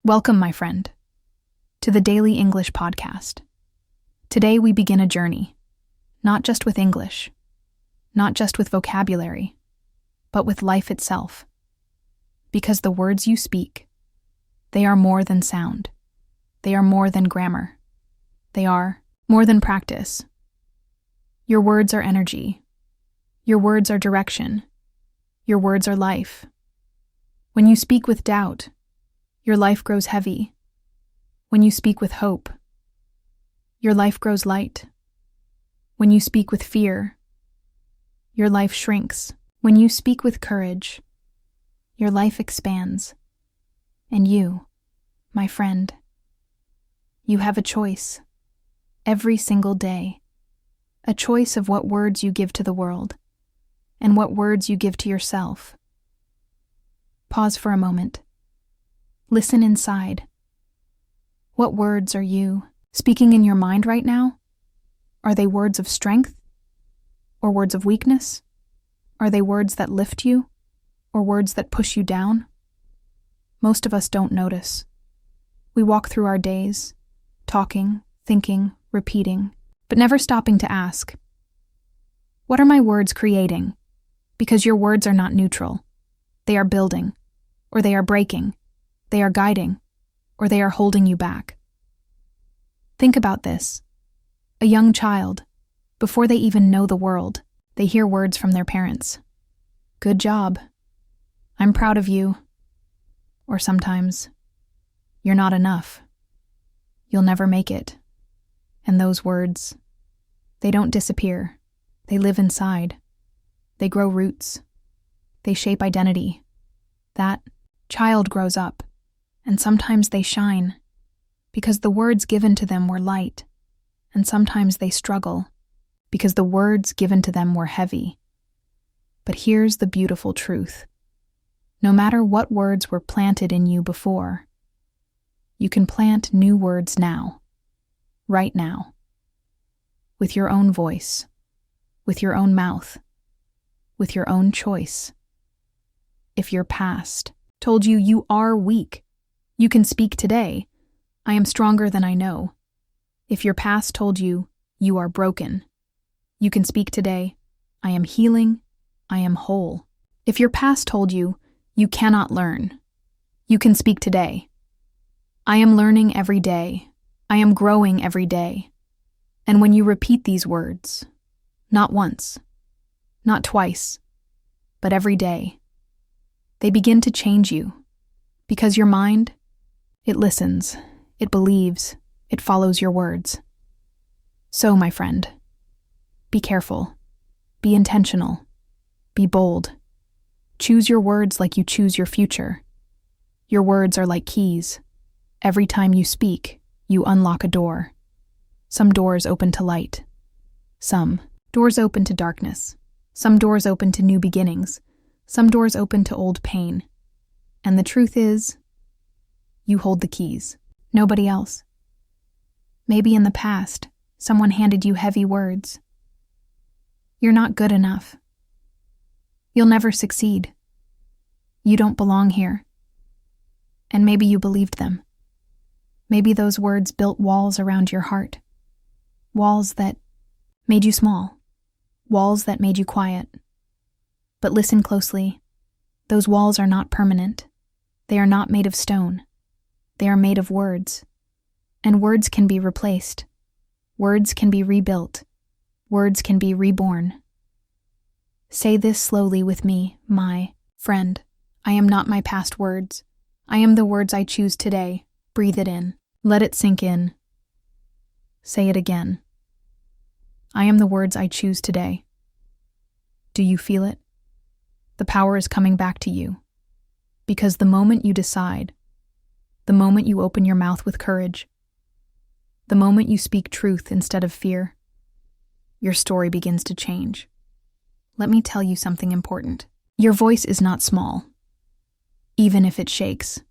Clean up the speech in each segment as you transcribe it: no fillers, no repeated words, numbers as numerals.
Welcome, my friend, to the Daily English Podcast. Today we begin a journey, not just with English, not just with vocabulary, but with life itself. Because the words you speak, they are more than sound. They are more than grammar. They are more than practice. Your words are energy. Your words are direction. Your words are life. When you speak with doubt, your life grows heavy. When you speak with hope, your life grows light. When you speak with fear, your life shrinks. When you speak with courage, your life expands. And you, my friend, you have a choice every single day, a choice of what words you give to the world and what words you give to yourself. Pause for a moment. Listen inside. What words are you speaking in your mind right now? Are they words of strength or words of weakness? Are they words that lift you or words that push you down? Most of us don't notice. We walk through our days, talking, thinking, repeating, but never stopping to ask, what are my words creating? Because your words are not neutral. They are building, or they are breaking. They are guiding, or they are holding you back. Think about this. A young child, before they even know the world, they hear words from their parents. Good job. I'm proud of you. Or sometimes, you're not enough. You'll never make it. And those words, they don't disappear. They live inside. They grow roots. They shape identity. That child grows up, and sometimes they shine, because the words given to them were light, and sometimes they struggle, because the words given to them were heavy. But here's the beautiful truth. No matter what words were planted in you before, you can plant new words now, right now, with your own voice, with your own mouth, with your own choice. If your past told you you are weak, you can speak today, I am stronger than I know. If your past told you you are broken, you can speak today, I am healing, I am whole. If your past told you you cannot learn, you can speak today, I am learning every day, I am growing every day. And when you repeat these words, not once, not twice, but every day, they begin to change you, because your mind, it listens, it believes, it follows your words. So, my friend, be careful, be intentional, be bold. Choose your words like you choose your future. Your words are like keys. Every time you speak, you unlock a door. Some doors open to light. Some doors open to darkness. Some doors open to new beginnings. Some doors open to old pain. And the truth is, you hold the keys, nobody else. Maybe in the past, someone handed you heavy words. You're not good enough. You'll never succeed. You don't belong here. And maybe you believed them. Maybe those words built walls around your heart. Walls that made you small. Walls that made you quiet. But listen closely. Those walls are not permanent. They are not made of stone. They are made of words. And words can be replaced. Words can be rebuilt. Words can be reborn. Say this slowly with me, my friend. I am not my past words. I am the words I choose today. Breathe it in. Let it sink in. Say it again. I am the words I choose today. Do you feel it? The power is coming back to you. Because the moment you decide, the moment you open your mouth with courage, the moment you speak truth instead of fear, your story begins to change. Let me tell you something important. Your voice is not small. Even if it shakes,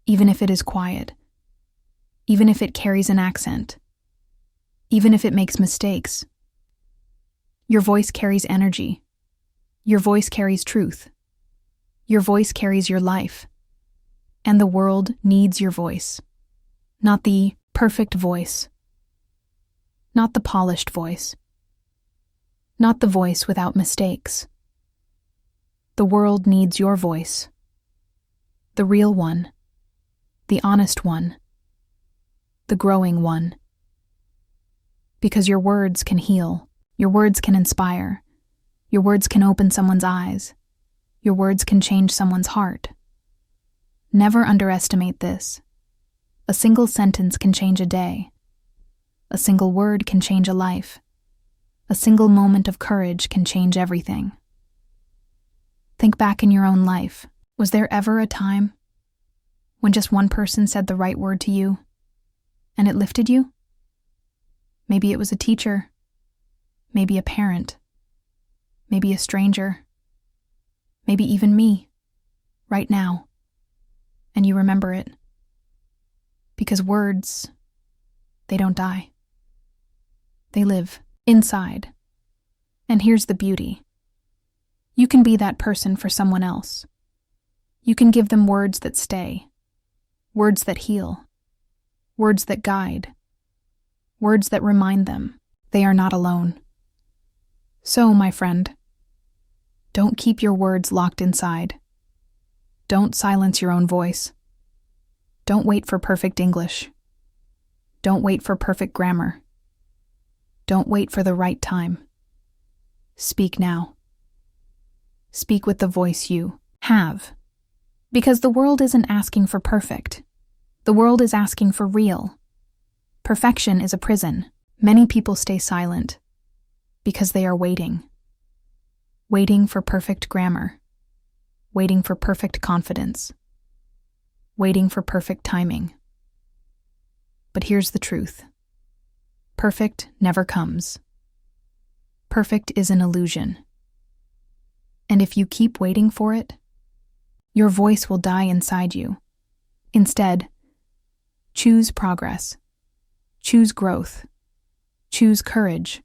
even if it is quiet, even if it carries an accent, even if it makes mistakes, your voice carries energy. Your voice carries truth. Your voice carries your life. And the world needs your voice. Not the perfect voice. Not the polished voice. Not the voice without mistakes. The world needs your voice. The real one. The honest one. The growing one. Because your words can heal. Your words can inspire. Your words can open someone's eyes. Your words can change someone's heart. Never underestimate this. A single sentence can change a day. A single word can change a life. A single moment of courage can change everything. Think back in your own life. Was there ever a time when just one person said the right word to you and it lifted you? Maybe it was a teacher. Maybe a parent. Maybe a stranger. Maybe even me, right now. And you remember it. Because words, they don't die. They live inside. And here's the beauty. You can be that person for someone else. You can give them words that stay, words that heal, words that guide, words that remind them they are not alone. So, my friend, don't keep your words locked inside. Don't silence your own voice. Don't wait for perfect English. Don't wait for perfect grammar. Don't wait for the right time. Speak now. Speak with the voice you have. Because the world isn't asking for perfect. The world is asking for real. Perfection is a prison. Many people stay silent because they are waiting. Waiting for perfect grammar. Waiting for perfect confidence. Waiting for perfect timing. But here's the truth. Perfect never comes. Perfect is an illusion. And if you keep waiting for it, your voice will die inside you. Instead, choose progress. Choose growth. Choose courage.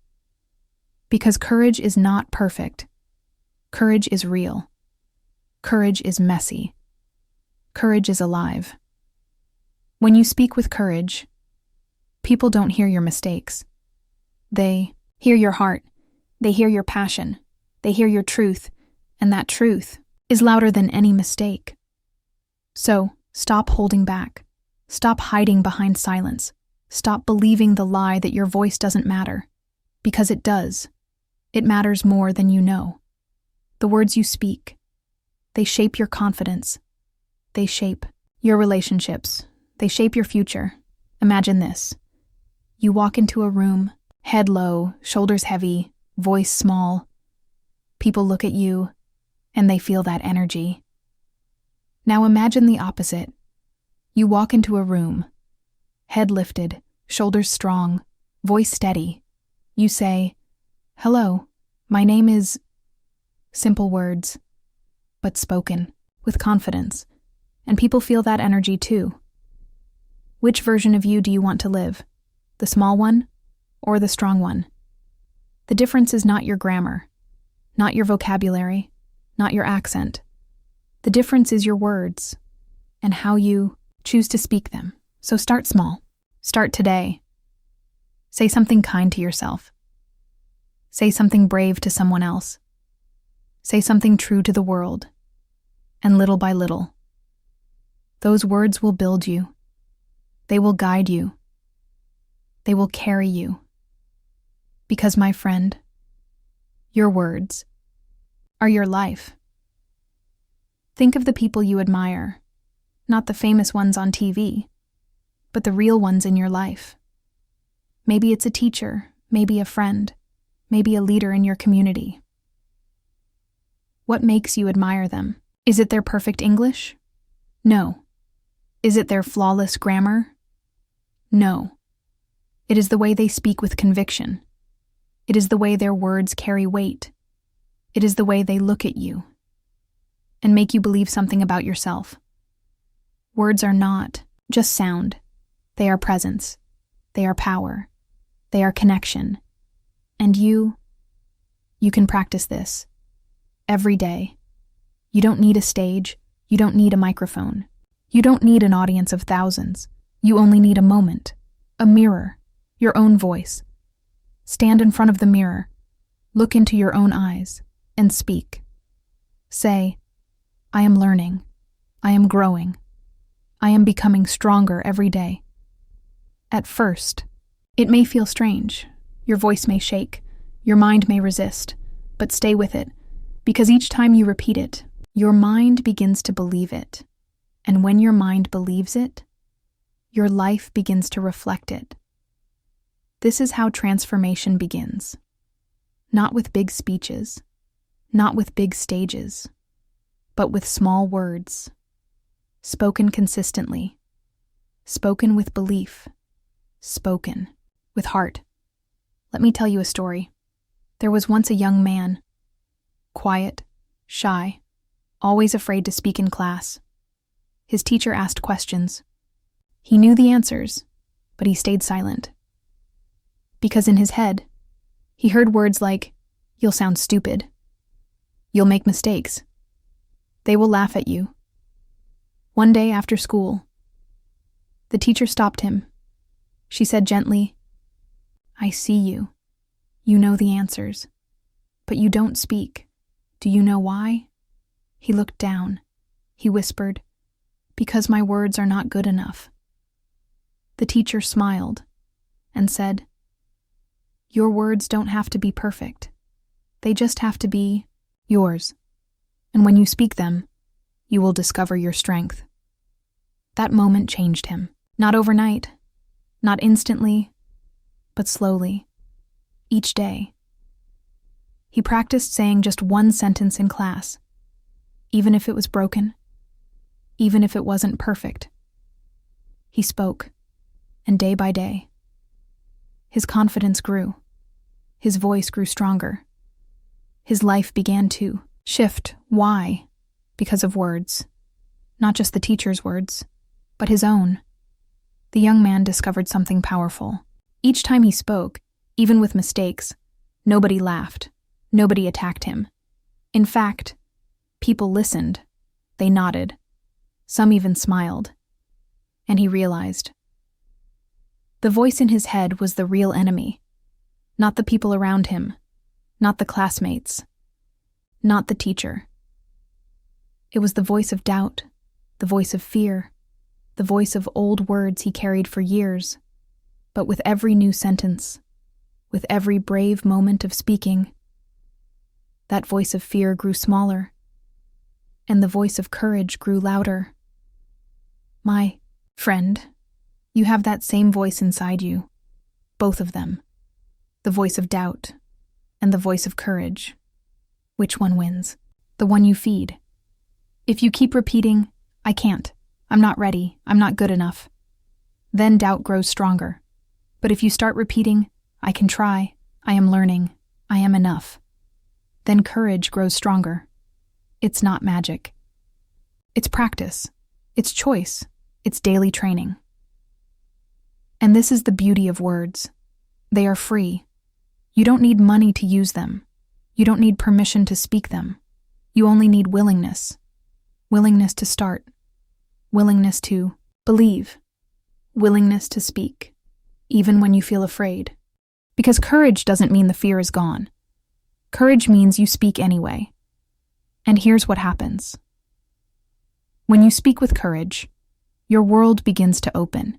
Because courage is not perfect. Courage is real. Courage is messy. Courage is alive. When you speak with courage, people don't hear your mistakes. They hear your heart. They hear your passion. They hear your truth. And that truth is louder than any mistake. So, stop holding back. Stop hiding behind silence. Stop believing the lie that your voice doesn't matter. Because it does. It matters more than you know. The words you speak, they shape your confidence. They shape your relationships. They shape your future. Imagine this. You walk into a room, head low, shoulders heavy, voice small. People look at you, and they feel that energy. Now imagine the opposite. You walk into a room, head lifted, shoulders strong, voice steady. You say, "Hello, my name is..." Simple words, but spoken with confidence. And people feel that energy too. Which version of you do you want to live? The small one or the strong one? The difference is not your grammar, not your vocabulary, not your accent. The difference is your words and how you choose to speak them. So start small. Start today. Say something kind to yourself. Say something brave to someone else. Say something true to the world. And little by little, those words will build you. They will guide you. They will carry you. Because, my friend, your words are your life. Think of the people you admire, not the famous ones on TV, but the real ones in your life. Maybe it's a teacher, maybe a friend, maybe a leader in your community. What makes you admire them? Is it their perfect English? No. Is it their flawless grammar? No. It is the way they speak with conviction. It is the way their words carry weight. It is the way they look at you and make you believe something about yourself. Words are not just sound. They are presence. They are power. They are connection. And you can practice this every day. You don't need a stage. You don't need a microphone. You don't need an audience of thousands. You only need a moment, a mirror, your own voice. Stand in front of the mirror, look into your own eyes, and speak. Say, I am learning. I am growing. I am becoming stronger every day. At first, it may feel strange. Your voice may shake. Your mind may resist. But stay with it, because each time you repeat it, your mind begins to believe it. And when your mind believes it, your life begins to reflect it. This is how transformation begins. Not with big speeches, not with big stages, but with small words, spoken consistently, spoken with belief, spoken with heart. Let me tell you a story. There was once a young man, quiet, shy, always afraid to speak in class. His teacher asked questions. He knew the answers, but he stayed silent. Because in his head, he heard words like, "You'll sound stupid. You'll make mistakes. They will laugh at you." One day after school, the teacher stopped him. She said gently, "I see you. You know the answers, but you don't speak. Do you know why?" He looked down. He whispered, "Because my words are not good enough." The teacher smiled and said, "Your words don't have to be perfect. They just have to be yours. And when you speak them, you will discover your strength." That moment changed him. Not overnight, not instantly, but slowly. Each day. He practiced saying just one sentence in class, even if it was broken, even if it wasn't perfect. He spoke, and day by day, his confidence grew. His voice grew stronger. His life began to shift. Why? Because of words. Not just the teacher's words, but his own. The young man discovered something powerful. Each time he spoke, even with mistakes, nobody laughed. Nobody attacked him. In fact, people listened. They nodded. Some even smiled. And he realized. The voice in his head was the real enemy. Not the people around him. Not the classmates. Not the teacher. It was the voice of doubt, the voice of fear, the voice of old words he carried for years. But with every new sentence, with every brave moment of speaking, that voice of fear grew smaller, and the voice of courage grew louder. My friend, you have that same voice inside you, both of them, the voice of doubt and the voice of courage. Which one wins? The one you feed. If you keep repeating, "I can't, I'm not ready, I'm not good enough," then doubt grows stronger. But if you start repeating, "I can try, I am learning, I am enough," then courage grows stronger. It's not magic. It's practice. It's choice. It's daily training. And this is the beauty of words. They are free. You don't need money to use them. You don't need permission to speak them. You only need willingness. Willingness to start. Willingness to believe. Willingness to speak, even when you feel afraid. Because courage doesn't mean the fear is gone. Courage means you speak anyway. And here's what happens. When you speak with courage, your world begins to open.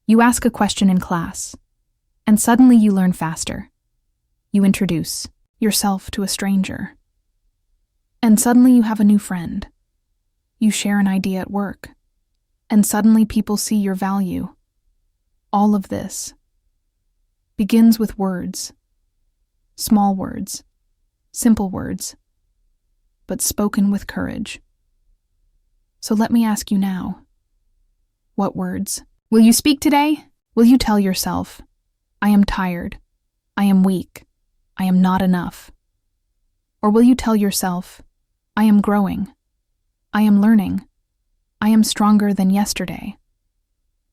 You ask a question in class, and suddenly you learn faster. You introduce yourself to a stranger, and suddenly you have a new friend. You share an idea at work, and suddenly people see your value. All of this begins with words. Small words, simple words, but spoken with courage. So let me ask you now, what words will you speak today? Will you tell yourself, "I am tired, I am weak, I am not enough"? Or will you tell yourself, "I am growing, I am learning, I am stronger than yesterday"?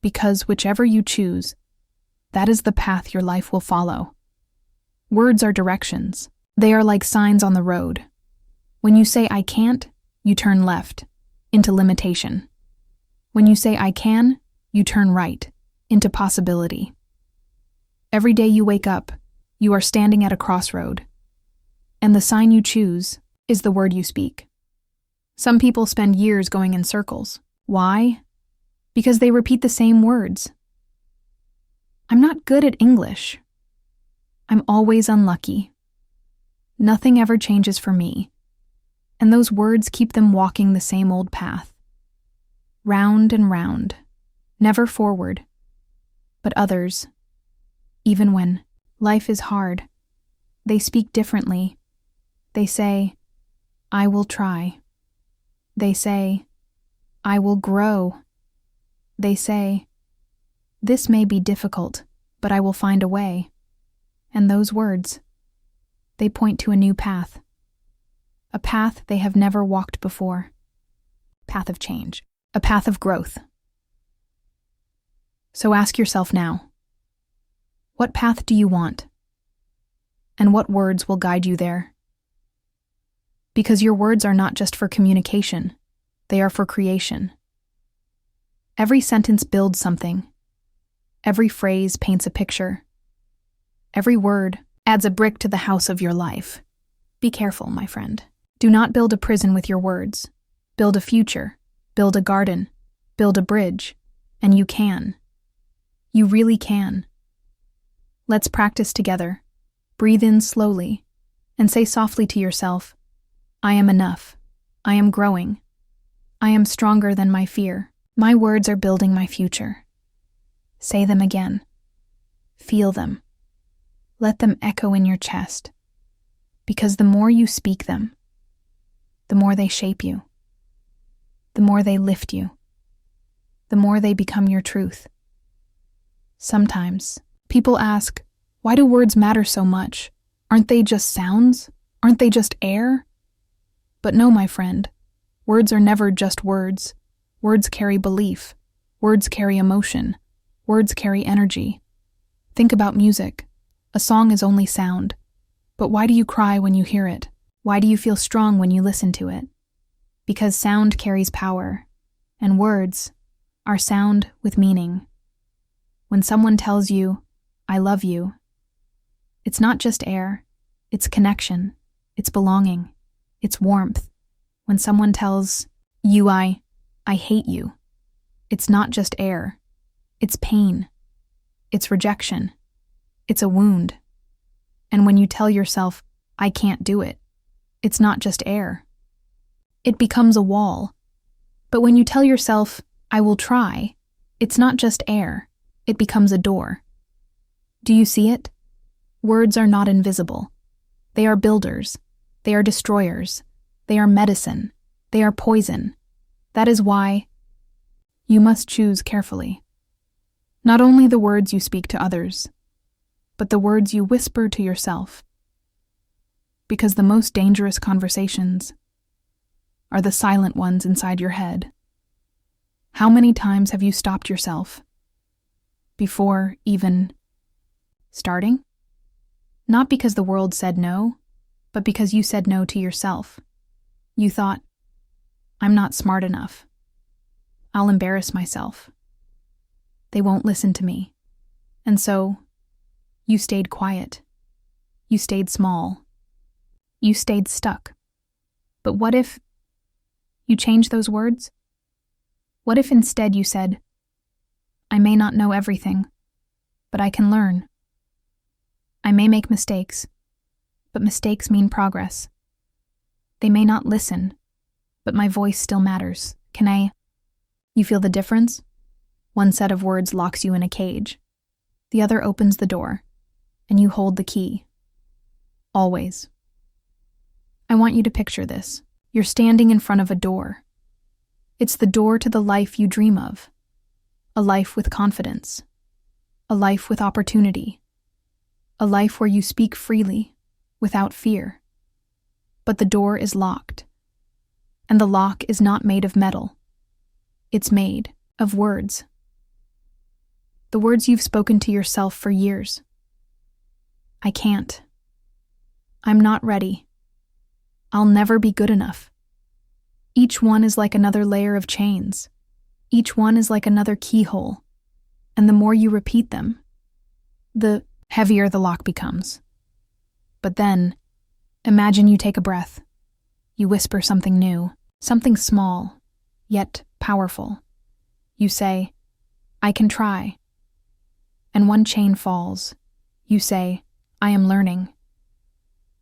Because whichever you choose, that is the path your life will follow. Words are directions. They are like signs on the road. When you say "I can't," you turn left, into limitation. When you say I can, you turn right, into possibility. Every day you wake up, you are standing at a crossroad, and the sign you choose is the word you speak. Some people spend years going in circles. Why? Because they repeat the same words. I'm not good at English. I'm always unlucky. Nothing ever changes for me, and those words keep them walking the same old path. Round and round, never forward. But others, even when life is hard, they speak differently. They say, I will try. They say, I will grow. They say, this may be difficult, but I will find a way. And those words, they point to a new path. A path they have never walked before. Path of change. A path of growth. So ask yourself now, what path do you want? And what words will guide you there? Because your words are not just for communication, they are for creation. Every sentence builds something. Every phrase paints a picture. Every word adds a brick to the house of your life. Be careful, my friend. Do not build a prison with your words. Build a future. Build a garden. Build a bridge. And you can. You really can. Let's practice together. Breathe in slowly and say softly to yourself, I am enough. I am growing. I am stronger than my fear. My words are building my future. Say them again. Feel them. Let them echo in your chest. Because the more you speak them, the more they shape you. The more they lift you. The more they become your truth. Sometimes, people ask, why do words matter so much? Aren't they just sounds? Aren't they just air? But no, my friend. Words are never just words. Words carry belief. Words carry emotion. Words carry energy. Think about music. A song is only sound. But why do you cry when you hear it? Why do you feel strong when you listen to it? Because sound carries power, and words are sound with meaning. When someone tells you, I love you, it's not just air, it's connection, it's belonging, it's warmth. When someone tells you, I hate you, it's not just air, it's pain, it's rejection, it's a wound. And when you tell yourself, I can't do it, it's not just air. It becomes a wall. But when you tell yourself, I will try, it's not just air, it becomes a door. Do you see it? Words are not invisible. They are builders. They are destroyers. They are medicine. They are poison. That is why you must choose carefully. Not only the words you speak to others, but the words you whisper to yourself. Because the most dangerous conversations are the silent ones inside your head. How many times have you stopped yourself before even starting? Not because the world said no, but because you said no to yourself. You thought, I'm not smart enough. I'll embarrass myself. They won't listen to me. And so, you stayed quiet. You stayed small. You stayed stuck. But what if you changed those words? What if instead you said, I may not know everything, but I can learn. I may make mistakes, but mistakes mean progress. They may not listen, but my voice still matters. You feel the difference? One set of words locks you in a cage. The other opens the door, and you hold the key. Always. I want you to picture this. You're standing in front of a door. It's the door to the life you dream of. A life with confidence. A life with opportunity. A life where you speak freely, without fear. But the door is locked. And the lock is not made of metal. It's made of words. The words you've spoken to yourself for years. I can't. I'm not ready. I'll never be good enough. Each one is like another layer of chains. Each one is like another keyhole, and the more you repeat them, the heavier the lock becomes. But then, imagine you take a breath. You whisper something new, something small, yet powerful. You say, "I can try." And one chain falls. You say, "I am learning."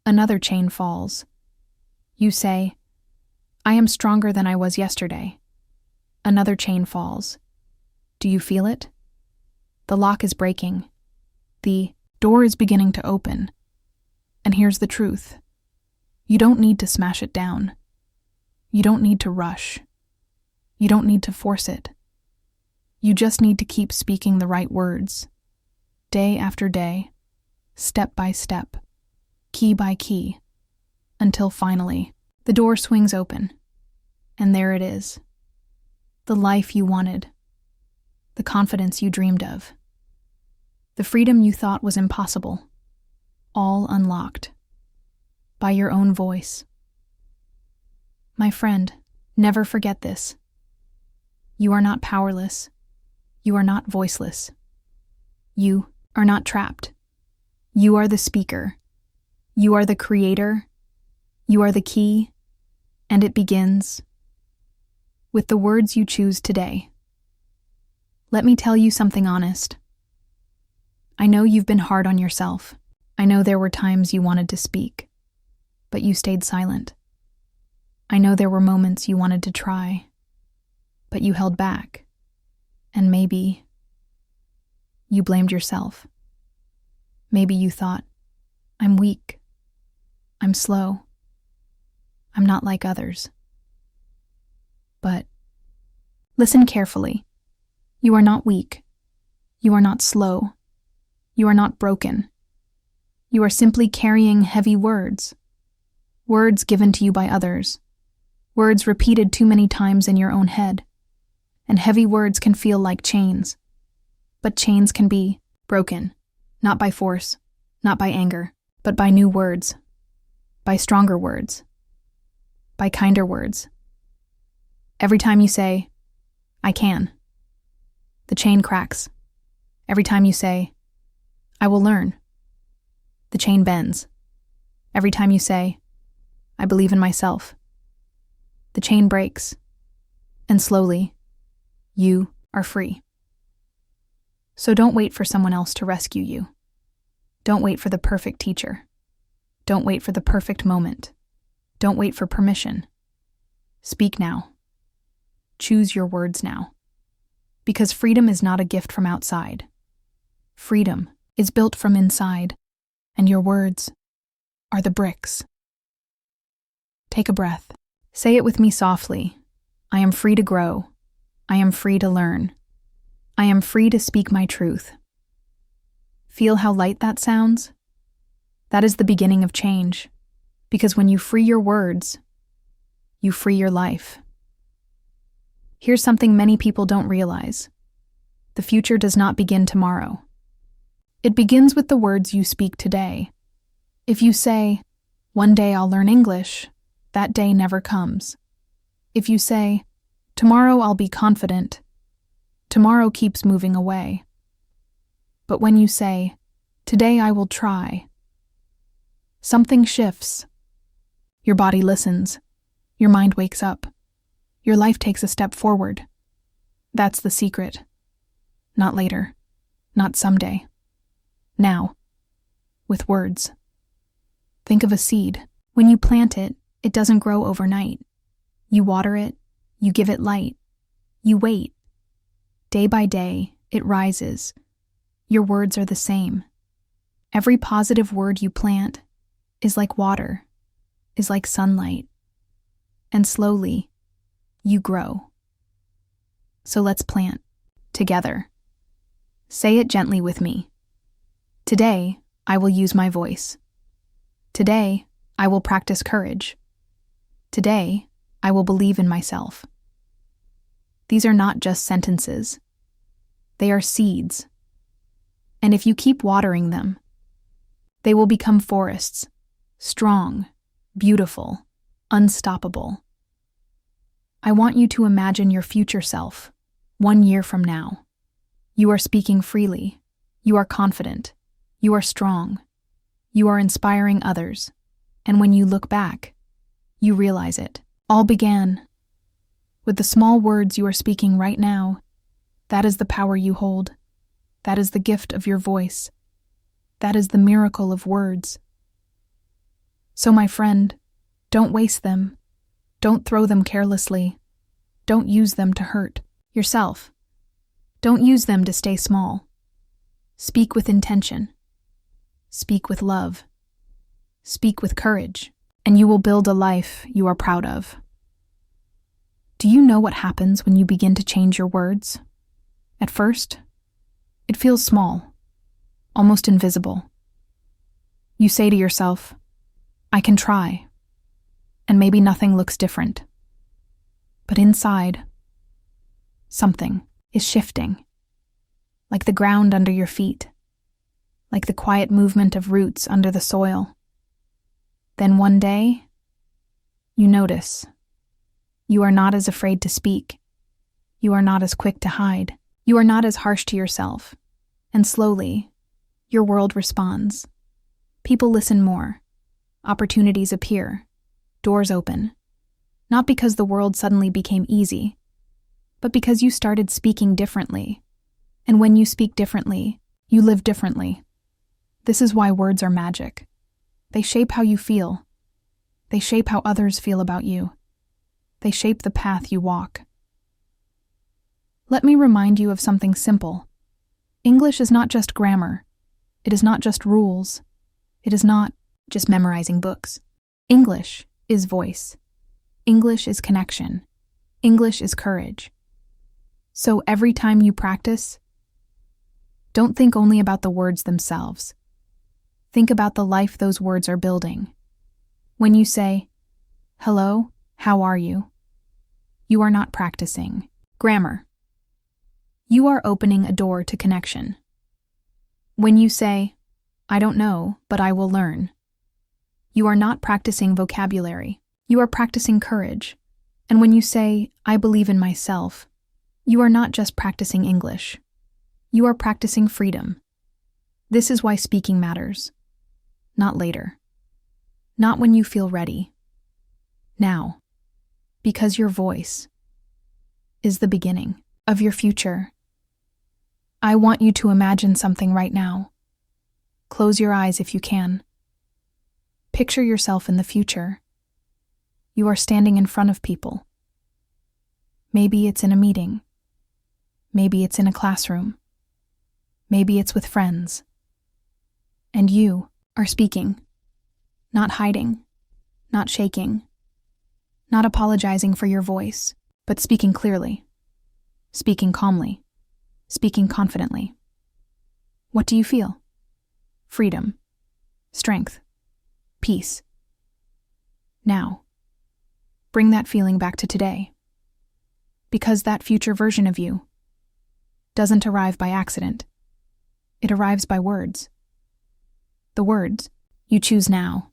Another chain falls. You say, "I am stronger than I was yesterday." Another chain falls. Do you feel it? The lock is breaking. The door is beginning to open. And here's the truth. You don't need to smash it down. You don't need to rush. You don't need to force it. You just need to keep speaking the right words, day after day, step by step, key by key, until finally the door swings open, and there it is. The life you wanted, the confidence you dreamed of, the freedom you thought was impossible, all unlocked by your own voice. My friend, never forget this. You are not powerless. You are not voiceless. You are not trapped. You are the speaker. You are the creator. You are the key, and it begins with the words you choose today. Let me tell you something honest. I know you've been hard on yourself. I know there were times you wanted to speak, but you stayed silent. I know there were moments you wanted to try, but you held back, and maybe you blamed yourself. Maybe you thought, "I'm weak. I'm slow. I'm not like others." But listen carefully. You are not weak. You are not slow. You are not broken. You are simply carrying heavy words. Words given to you by others. Words repeated too many times in your own head. And heavy words can feel like chains. But chains can be broken, not by force, not by anger, but by new words, by stronger words, by kinder words. Every time you say, "I can," the chain cracks. Every time you say, "I will learn," the chain bends. Every time you say, "I believe in myself," the chain breaks. And slowly, you are free. So don't wait for someone else to rescue you. Don't wait for the perfect teacher. Don't wait for the perfect moment. Don't wait for permission. Speak now. Choose your words now. Because freedom is not a gift from outside. Freedom is built from inside, and your words are the bricks. Take a breath. Say it with me softly. I am free to grow. I am free to learn. I am free to speak my truth. Feel how light that sounds? That is the beginning of change, because when you free your words, you free your life. Here's something many people don't realize. The future does not begin tomorrow. It begins with the words you speak today. If you say, "One day I'll learn English," that day never comes. If you say, "Tomorrow I'll be confident," tomorrow keeps moving away. But when you say, "Today I will try," something shifts. Your body listens. Your mind wakes up. Your life takes a step forward. That's the secret. Not later. Not someday. Now. With words. Think of a seed. When you plant it, it doesn't grow overnight. You water it. You give it light. You wait. Day by day, it rises. Your words are the same. Every positive word you plant is like water, is like sunlight. And slowly, you grow. So let's plant, together. Say it gently with me. Today, I will use my voice. Today, I will practice courage. Today, I will believe in myself. These are not just sentences. They are seeds. And if you keep watering them, they will become forests, strong, beautiful, unstoppable. I want you to imagine your future self, 1 year from now. You are speaking freely. You are confident. You are strong. You are inspiring others. And when you look back, you realize it all began with the small words you are speaking right now. That is the power you hold. That is the gift of your voice. That is the miracle of words. So, my friend, don't waste them. Don't throw them carelessly. Don't use them to hurt yourself. Don't use them to stay small. Speak with intention. Speak with love. Speak with courage, and you will build a life you are proud of. Do you know what happens when you begin to change your words? At first, it feels small, almost invisible. You say to yourself, I can try, and maybe nothing looks different. But inside, something is shifting, like the ground under your feet, like the quiet movement of roots under the soil. Then one day, you notice. You are not as afraid to speak. You are not as quick to hide. You are not as harsh to yourself. And slowly, your world responds. People listen more. Opportunities appear. Doors open. Not because the world suddenly became easy, but because you started speaking differently. And when you speak differently, you live differently. This is why words are magic. They shape how you feel. They shape how others feel about you. They shape the path you walk. Let me remind you of something simple. English is not just grammar. It is not just rules. It is not just memorizing books. English is voice. English is connection. English is courage. So every time you practice, don't think only about the words themselves. Think about the life those words are building. When you say, hello, how are you? You are not practicing grammar. You are opening a door to connection. When you say, I don't know, but I will learn, you are not practicing vocabulary. You are practicing courage. And when you say, I believe in myself, you are not just practicing English. You are practicing freedom. This is why speaking matters. Not later. Not when you feel ready. Now. Because your voice is the beginning of your future. I want you to imagine something right now. Close your eyes if you can. Picture yourself in the future. You are standing in front of people. Maybe it's in a meeting. Maybe it's in a classroom. Maybe it's with friends. And you are speaking. Not hiding. Not shaking. Not apologizing for your voice, but speaking clearly. Speaking calmly. Speaking confidently. What do you feel? Freedom. Strength. Peace. Now, bring that feeling back to today. Because that future version of you doesn't arrive by accident. It arrives by words. The words you choose now.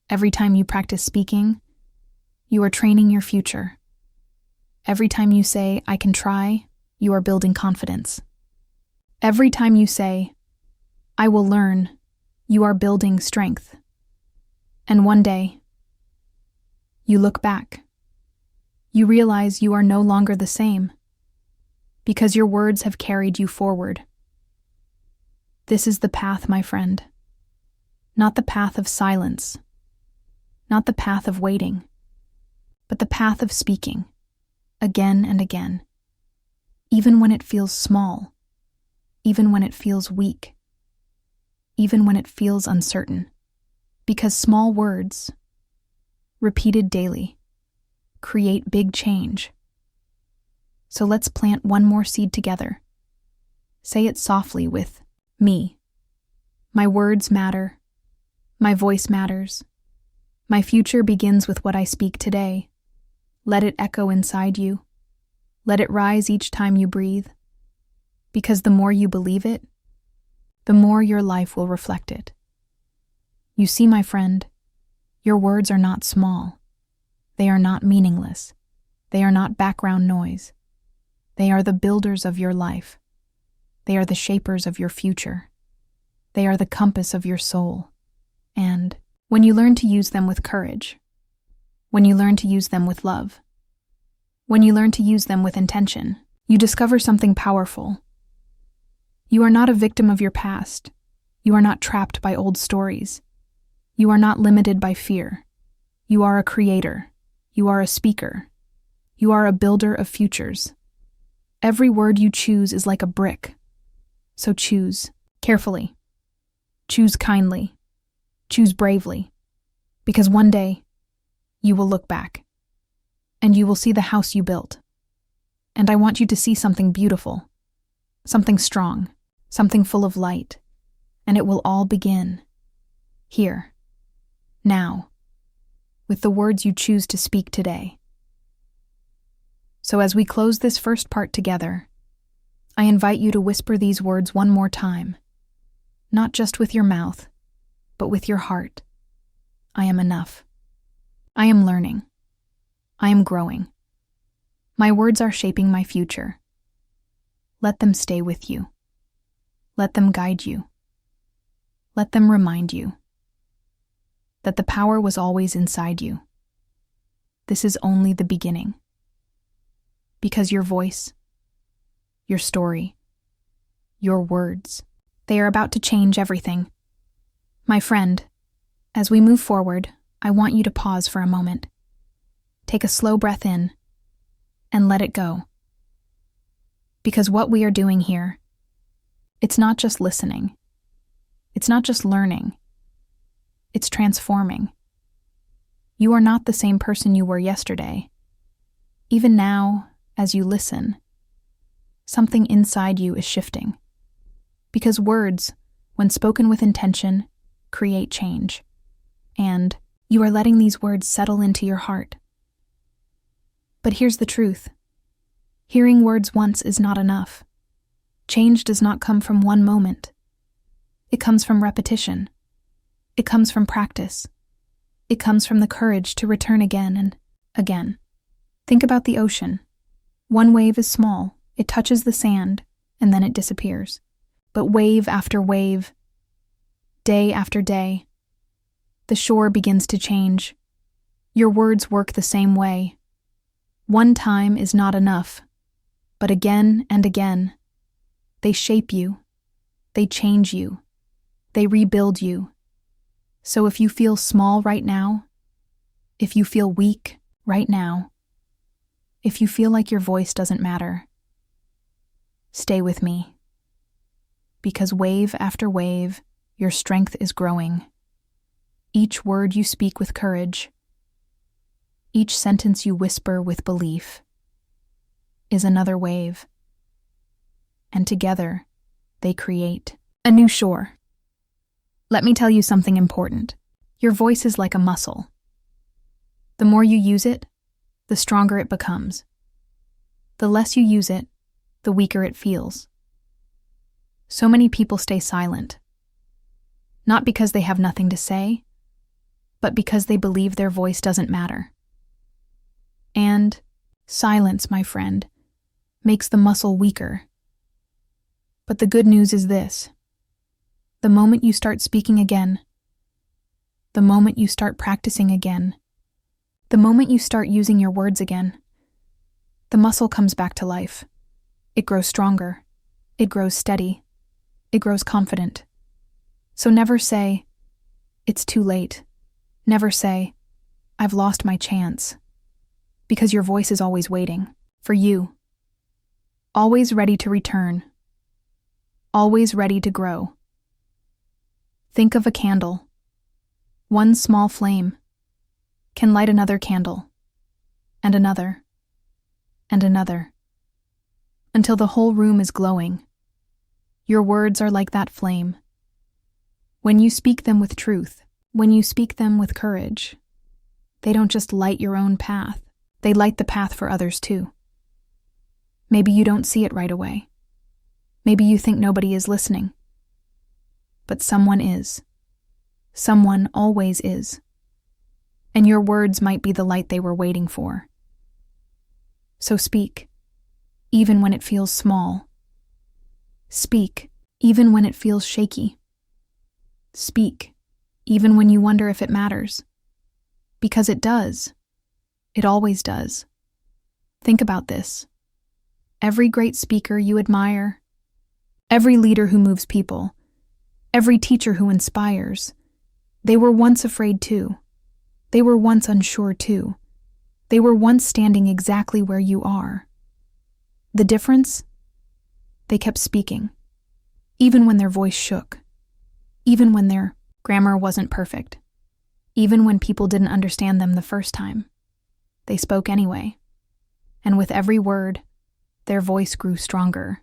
Every time you practice speaking, you are training your future. Every time you say, I can try, you are building confidence. Every time you say, I will learn, you are building strength. And one day, you look back. You realize you are no longer the same, because your words have carried you forward. This is the path, my friend. Not the path of silence. Not the path of waiting. But the path of speaking, again and again. Even when it feels small. Even when it feels weak. Even when it feels uncertain. Because small words, repeated daily, create big change. So let's plant one more seed together. Say it softly with me. My words matter. My voice matters. My future begins with what I speak today. Let it echo inside you. Let it rise each time you breathe. Because the more you believe it, the more your life will reflect it. You see, my friend, your words are not small. They are not meaningless. They are not background noise. They are the builders of your life. They are the shapers of your future. They are the compass of your soul. And when you learn to use them with courage, when you learn to use them with love, when you learn to use them with intention, you discover something powerful. You are not a victim of your past. You are not trapped by old stories. You are not limited by fear. You are a creator. You are a speaker. You are a builder of futures. Every word you choose is like a brick. So choose carefully. Choose kindly. Choose bravely. Because one day, you will look back, and you will see the house you built. And I want you to see something beautiful, something strong, something full of light. And it will all begin here, now, with the words you choose to speak today. So as we close this first part together, I invite you to whisper these words one more time, not just with your mouth, but with your heart. I am enough. I am learning. I am growing. My words are shaping my future. Let them stay with you. Let them guide you. Let them remind you that the power was always inside you. This is only the beginning. Because your voice, your story, your words, they are about to change everything. My friend, as we move forward, I want you to pause for a moment. Take a slow breath in and let it go. Because what we are doing here, it's not just listening. It's not just learning. It's transforming. You are not the same person you were yesterday. Even now, as you listen, something inside you is shifting. Because words, when spoken with intention, create change. And you are letting these words settle into your heart. But here's the truth. Hearing words once is not enough. Change does not come from one moment. It comes from repetition. It comes from practice. It comes from the courage to return again and again. Think about the ocean. One wave is small. It touches the sand, and then it disappears. But wave after wave, day after day, the shore begins to change. Your words work the same way. One time is not enough, but again and again, they shape you, they change you, they rebuild you. So if you feel small right now, if you feel weak right now, if you feel like your voice doesn't matter, stay with me. Because wave after wave, your strength is growing. Each word you speak with courage, each sentence you whisper with belief, is another wave. And together, they create a new shore. Let me tell you something important. Your voice is like a muscle. The more you use it, the stronger it becomes. The less you use it, the weaker it feels. So many people stay silent, not because they have nothing to say, but because they believe their voice doesn't matter. And silence, my friend, makes the muscle weaker. But the good news is this. The moment you start speaking again, the moment you start practicing again, the moment you start using your words again, the muscle comes back to life. It grows stronger. It grows steady. It grows confident. So never say, it's too late. Never say, I've lost my chance. Because your voice is always waiting for you. Always ready to return. Always ready to grow. Think of a candle. One small flame can light another candle, and another, and another, until the whole room is glowing. Your words are like that flame. When you speak them with truth, when you speak them with courage, they don't just light your own path, they light the path for others too. Maybe you don't see it right away. Maybe you think nobody is listening. But someone is. Someone always is. And your words might be the light they were waiting for. So speak. even when it feels small. Speak, even when it feels shaky. Speak, even when you wonder if it matters. Because it does. It always does. Think about this. Every great speaker you admire, every leader who moves people, every teacher who inspires, they were once afraid too. They were once unsure too. They were once standing exactly where you are. The difference? They kept speaking, even when their voice shook, even when their grammar wasn't perfect, even when people didn't understand them the first time. They spoke anyway, and with every word, their voice grew stronger.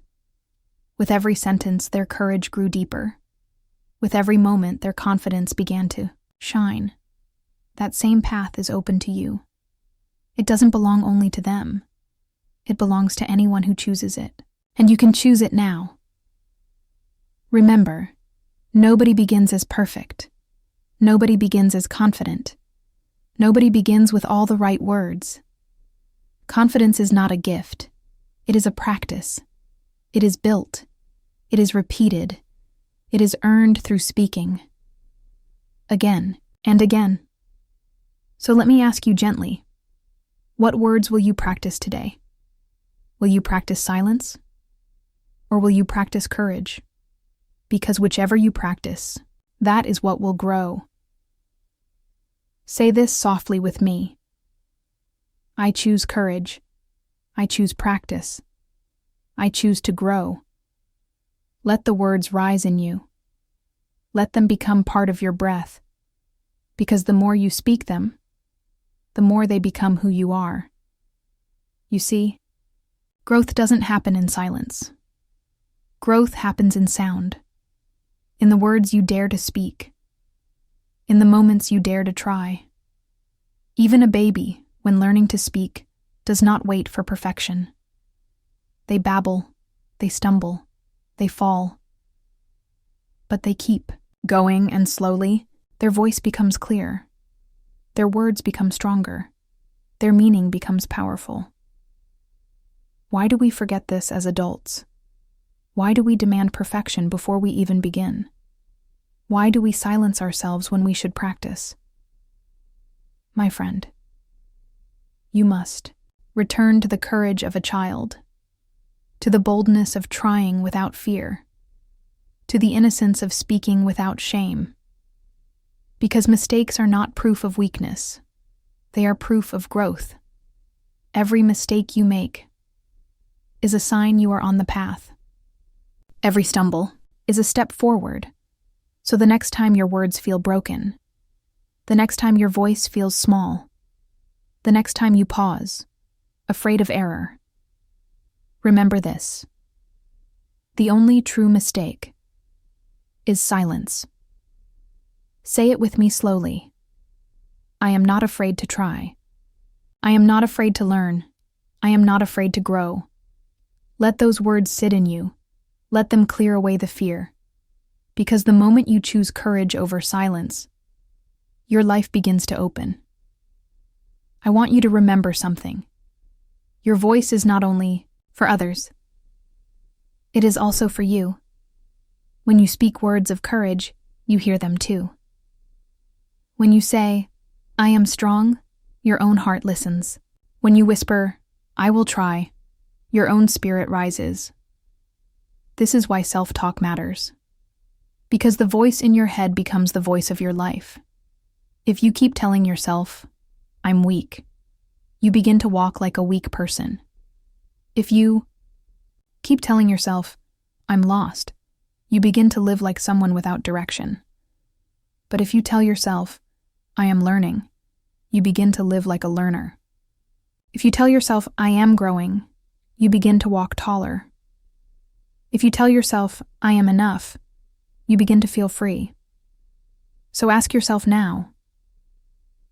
With every sentence, their courage grew deeper. With every moment, their confidence began to shine. That same path is open to you. It doesn't belong only to them. It belongs to anyone who chooses it, and you can choose it now. Remember, nobody begins as perfect. Nobody begins as confident. Nobody begins with all the right words. Confidence is not a gift. It is a practice. It is built. It is repeated. It is earned through speaking. Again and again. So let me ask you gently, what words will you practice today? Will you practice silence? Or will you practice courage? Because whichever you practice, that is what will grow. Say this softly with me. I choose courage. I choose practice. I choose to grow. Let the words rise in you. Let them become part of your breath, because the more you speak them, the more they become who you are. You see, growth doesn't happen in silence. Growth happens in sound, in the words you dare to speak, in the moments you dare to try. Even a baby, when learning to speak, does not wait for perfection. They babble, they stumble, they fall. But they keep going, and slowly, their voice becomes clear. Their words become stronger. Their meaning becomes powerful. Why do we forget this as adults? Why do we demand perfection before we even begin? Why do we silence ourselves when we should practice? My friend, you must return to the courage of a child, to the boldness of trying without fear, to the innocence of speaking without shame. Because mistakes are not proof of weakness. They are proof of growth. Every mistake you make is a sign you are on the path. Every stumble is a step forward. So the next time your words feel broken, the next time your voice feels small, the next time you pause, afraid of error, remember this. The only true mistake is silence. Say it with me slowly. I am not afraid to try. I am not afraid to learn. I am not afraid to grow. Let those words sit in you. Let them clear away the fear. Because the moment you choose courage over silence, your life begins to open. I want you to remember something. Your voice is not only for others. It is also for you. When you speak words of courage, you hear them too. When you say, I am strong, your own heart listens. When you whisper, I will try, your own spirit rises. This is why self-talk matters. Because the voice in your head becomes the voice of your life. If you keep telling yourself, I'm weak, you begin to walk like a weak person. If you keep telling yourself, I'm lost, you begin to live like someone without direction. But if you tell yourself, I am learning, you begin to live like a learner. If you tell yourself, I am growing, you begin to walk taller. If you tell yourself, I am enough, you begin to feel free. So ask yourself now,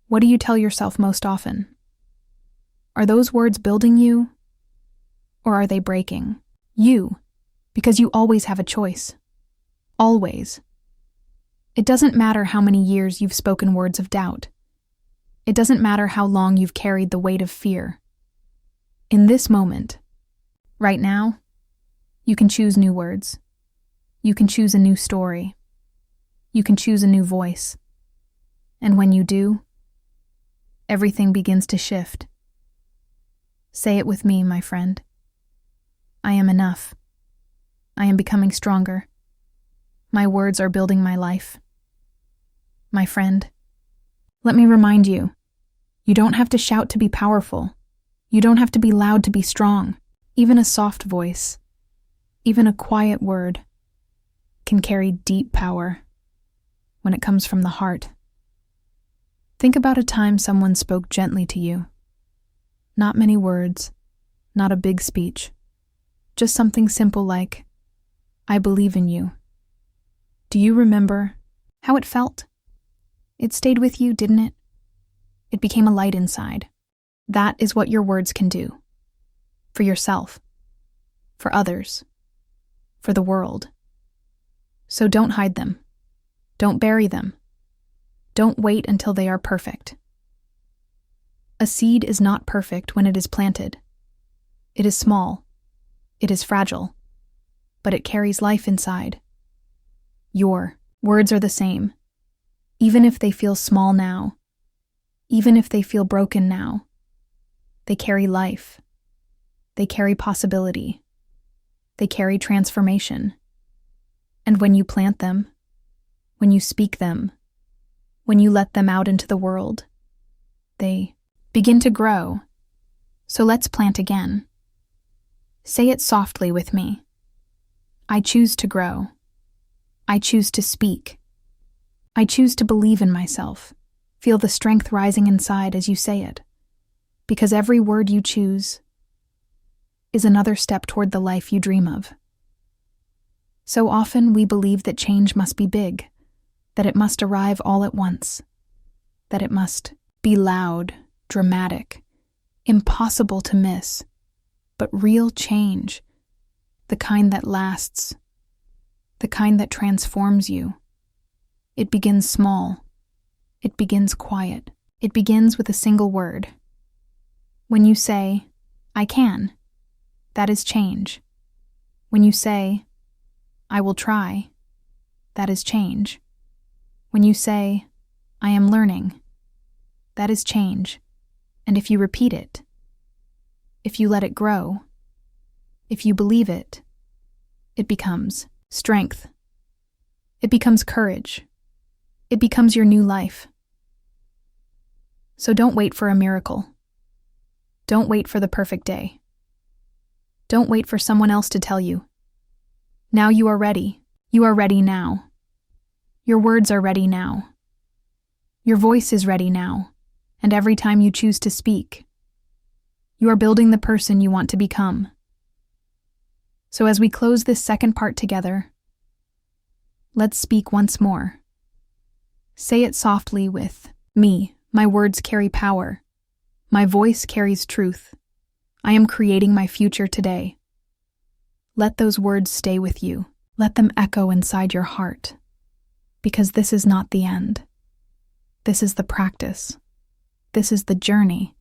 what do you tell yourself most often? Are those words building you, or are they breaking you? Because you always have a choice. Always. It doesn't matter how many years you've spoken words of doubt. It doesn't matter how long you've carried the weight of fear. In this moment, Right now, you can choose new words. You can choose a new story. You can choose a new voice. And when you do, everything begins to shift. Say it with me, my friend. I am enough. I am becoming stronger. My words are building my life. My friend, let me remind you, you don't have to shout to be powerful. You don't have to be loud to be strong. Even a soft voice, even a quiet word, can carry deep power when it comes from the heart. Think about a time someone spoke gently to you. Not many words, not a big speech, just something simple like, I believe in you. Do you remember how it felt? It stayed with you, didn't it? It became a light inside. That is what your words can do. For yourself, for others, for the world. So don't hide them. Don't bury them. Don't wait until they are perfect. A seed is not perfect when it is planted. It is small. It is fragile. But it carries life inside. Your words are the same. Even if they feel small now, even if they feel broken now, they carry life. They carry possibility. They carry transformation. And when you plant them, when you speak them, when you let them out into the world, they begin to grow. So let's plant again. Say it softly with me. I choose to grow. I choose to speak. I choose to believe in myself. Feel the strength rising inside as you say it. Because every word you choose is another step toward the life you dream of. So often we believe that change must be big, that it must arrive all at once, that it must be loud, dramatic, impossible to miss. But real change, the kind that lasts, the kind that transforms you, it begins small, it begins quiet, it begins with a single word. When you say, I can, that is change. When you say, I will try, that is change. When you say, I am learning, that is change. And if you repeat it, if you let it grow, if you believe it, it becomes strength. It becomes courage. It becomes your new life. So don't wait for a miracle. Don't wait for the perfect day. Don't wait for someone else to tell you. Now you are ready. You are ready now. Your words are ready now. Your voice is ready now. And every time you choose to speak, you are building the person you want to become. So as we close this second part together, let's speak once more. Say it softly with me. My words carry power. My voice carries truth. I am creating my future today. Let those words stay with you. Let them echo inside your heart. Because this is not the end. This is the practice. This is the journey.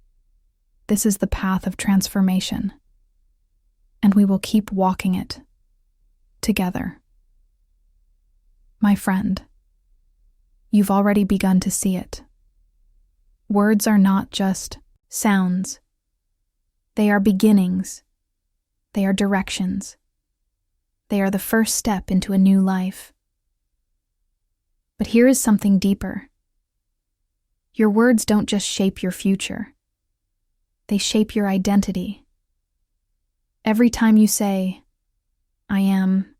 This is the path of transformation. And we will keep walking it together. My friend, you've already begun to see it. Words are not just sounds. They are beginnings. They are directions. They are the first step into a new life. But here is something deeper. Your words don't just shape your future. They shape your identity. Every time you say, I am,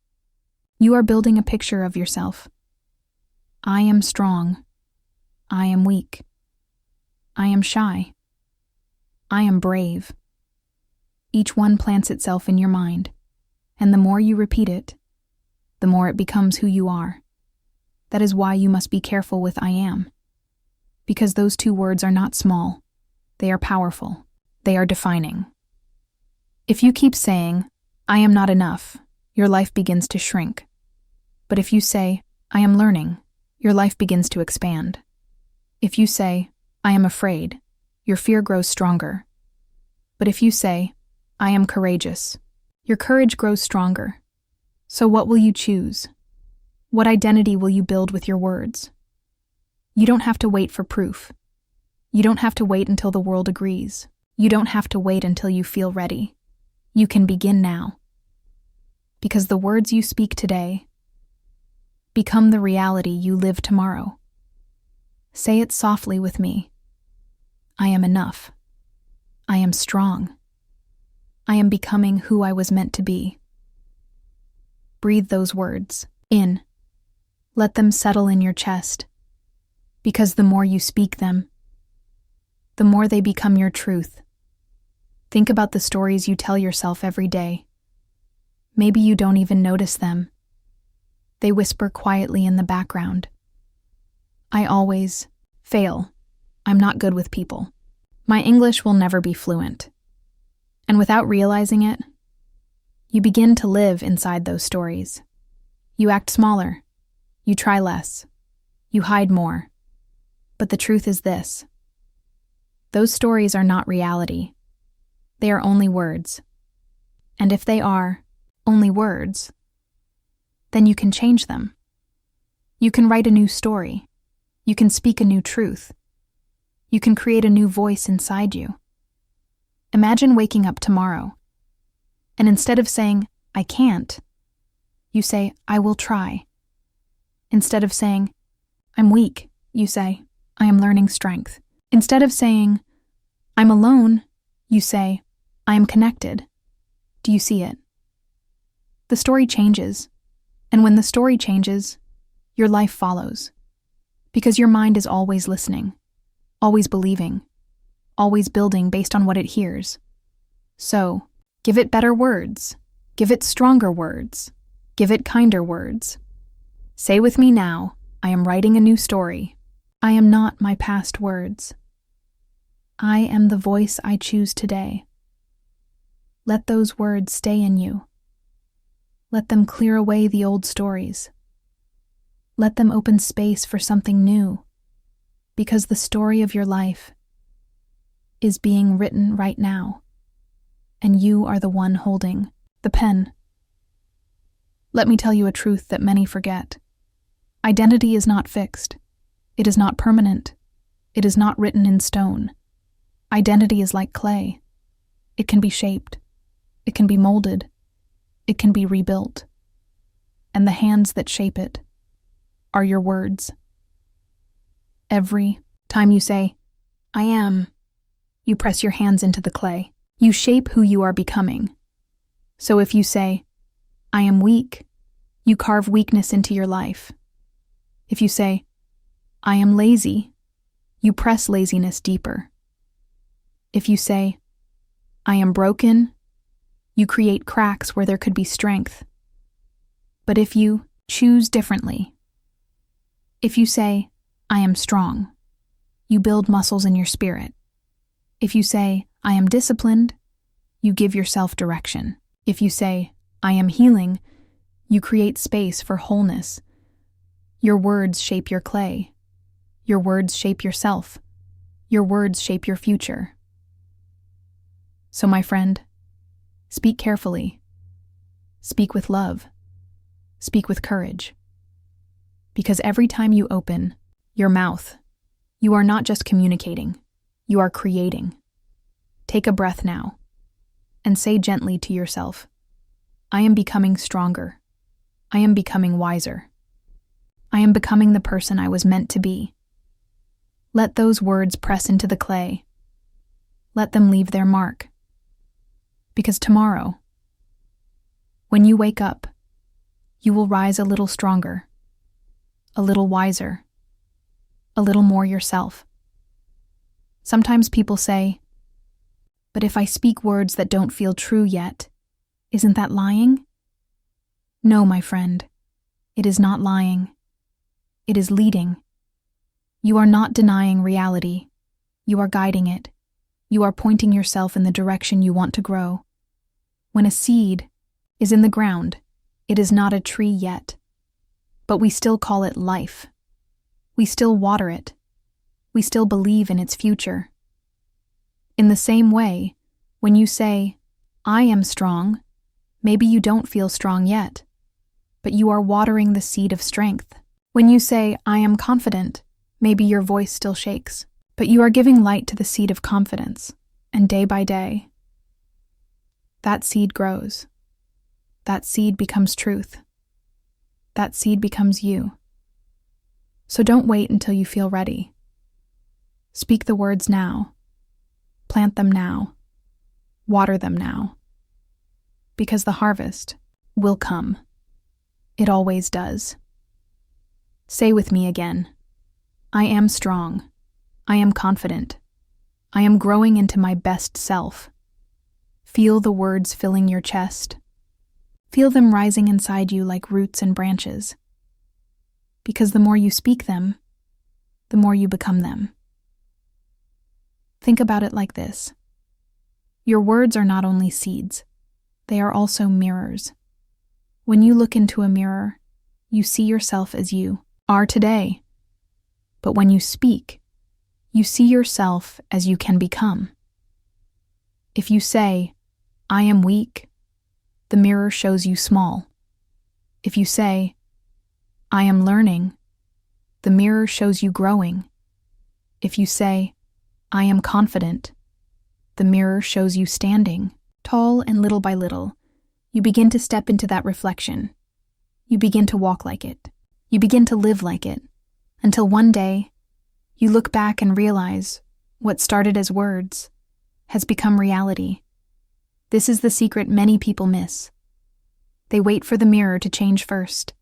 you are building a picture of yourself. I am strong. I am weak. I am shy. I am brave. Each one plants itself in your mind, and the more you repeat it, the more it becomes who you are. That is why you must be careful with I am. Because those two words are not small. They are powerful. They are defining. If you keep saying, I am not enough, your life begins to shrink. But if you say, I am learning, your life begins to expand. If you say, I am afraid, your fear grows stronger. But if you say, I am courageous, Your courage grows stronger. So what will you choose? What identity will you build with your words? You don't have to wait for proof. You don't have to wait until the world agrees. You don't have to wait until you feel ready. You can begin now. Because the words you speak today become the reality you live tomorrow. Say it softly with me. I am enough. I am strong. I am becoming who I was meant to be. Breathe those words in. Let them settle in your chest. Because the more you speak them, the more they become your truth. Think about the stories you tell yourself every day. Maybe you don't even notice them. They whisper quietly in the background. I always fail. I'm not good with people. My English will never be fluent. And without realizing it, you begin to live inside those stories. You act smaller. You try less. You hide more. But the truth is this. Those stories are not reality. They are only words. And if they are only words, then you can change them. You can write a new story. You can speak a new truth. You can create a new voice inside you. Imagine waking up tomorrow, and instead of saying, I can't, you say, I will try. Instead of saying, I'm weak, you say, I am learning strength. Instead of saying, I'm alone, you say, I am connected. Do you see it? The story changes, and when the story changes, your life follows. Because your mind is always listening, always believing, always building based on what it hears. So, give it better words. Give it stronger words. Give it kinder words. Say with me now, I am writing a new story. I am not my past words. I am the voice I choose today. Let those words stay in you. Let them clear away the old stories. Let them open space for something new, because the story of your life is being written right now, and you are the one holding the pen. Let me tell you a truth that many forget. Identity is not fixed. It is not permanent. It is not written in stone. Identity is like clay. It can be shaped. It can be molded. It can be rebuilt. And the hands that shape it are your words. Every time you say, I am, you press your hands into the clay. You shape who you are becoming. So if you say, I am weak, you carve weakness into your life. If you say, I am lazy, you press laziness deeper. If you say, I am broken, you create cracks where there could be strength. But if you choose differently, if you say, I am strong, you build muscles in your spirit. If you say, I am disciplined, you give yourself direction. If you say, I am healing, you create space for wholeness. Your words shape your clay. Your words shape yourself. Your words shape your future. So, my friend, speak carefully. Speak with love. Speak with courage. Because every time you open your mouth, you are not just communicating, you are creating. Take a breath now and say gently to yourself, I am becoming stronger. I am becoming wiser. I am becoming the person I was meant to be. Let those words press into the clay. Let them leave their mark. Because tomorrow, when you wake up, you will rise a little stronger, a little wiser, a little more yourself. Sometimes people say, but if I speak words that don't feel true yet, isn't that lying? No, my friend, it is not lying. It is leading. You are not denying reality. You are guiding it. You are pointing yourself in the direction you want to grow. When a seed is in the ground, it is not a tree yet, but we still call it life. We still water it. We still believe in its future. In the same way, when you say, I am strong, Maybe you don't feel strong yet, but you are watering the seed of strength. When you say, "I am confident," maybe your voice still shakes, but you are giving light to the seed of confidence, and day by day, that seed grows. That seed becomes truth. That seed becomes you. So don't wait until you feel ready. Speak the words now. Plant them now. Water them now. Because the harvest will come. It always does. Say with me again, "I am strong. I am confident. I am growing into my best self." Feel the words filling your chest. Feel them rising inside you like roots and branches. Because the more you speak them, the more you become them. Think about it like this. Your words are not only seeds, they are also mirrors. When you look into a mirror, you see yourself as you are today. But when you speak, you see yourself as you can become. If you say, "I am weak," the mirror shows you small. If you say, "I am learning," the mirror shows you growing. If you say, "I am confident," the mirror shows you standing tall, and little by little, you begin to step into that reflection. You begin to walk like it. You begin to live like it, until one day, you look back and realize what started as words has become reality. This is the secret many people miss. They wait for the mirror to change first.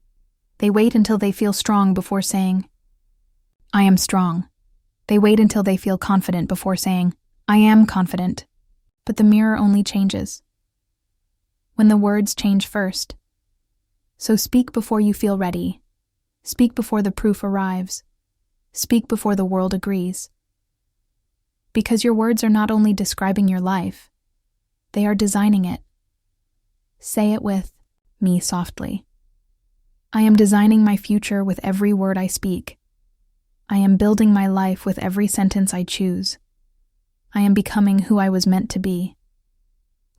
They wait until they feel strong before saying, "I am strong." They wait until they feel confident before saying, "I am confident." But the mirror only changes when the words change first. So speak before you feel ready. Speak before the proof arrives. Speak before the world agrees. Because your words are not only describing your life, they are designing it. Say it with me softly. I am designing my future with every word I speak. I am building my life with every sentence I choose. I am becoming who I was meant to be.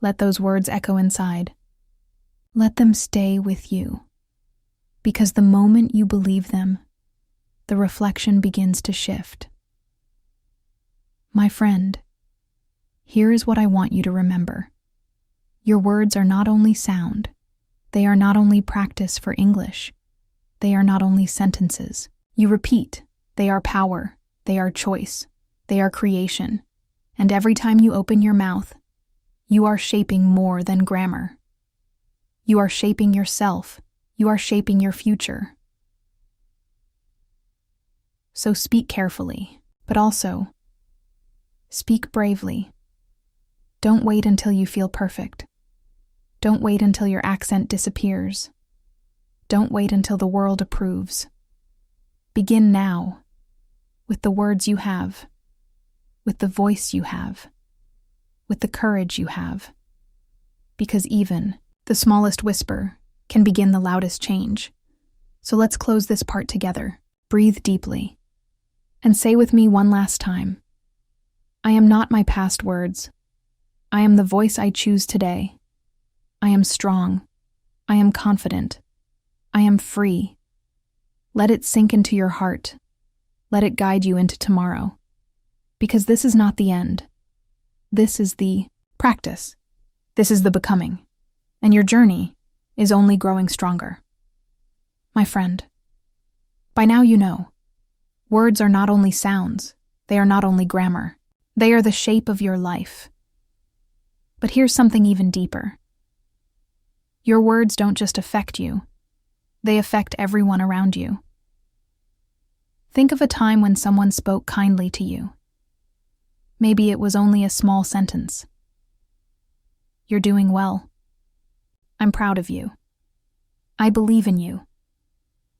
Let those words echo inside. Let them stay with you. Because the moment you believe them, the reflection begins to shift. My friend, here is what I want you to remember. Your words are not only sound. They are not only practice for English. They are not only sentences you repeat. They are power. They are choice. They are creation. And every time you open your mouth, you are shaping more than grammar. You are shaping yourself. You are shaping your future. So speak carefully, but also speak bravely. Don't wait until you feel perfect. Don't wait until your accent disappears. Don't wait until the world approves. Begin now, with the words you have, with the voice you have, with the courage you have. Because even the smallest whisper can begin the loudest change. So let's close this part together. Breathe deeply. And say with me one last time, I am not my past words. I am the voice I choose today. I am strong. I am confident. I am free. Let it sink into your heart. Let it guide you into tomorrow. Because this is not the end. This is the practice. This is the becoming. And your journey is only growing stronger. My friend, by now you know, words are not only sounds, they are not only grammar, they are the shape of your life. But here's something even deeper. Your words don't just affect you, they affect everyone around you. Think of a time when someone spoke kindly to you. Maybe it was only a small sentence. You're doing well. I'm proud of you. I believe in you.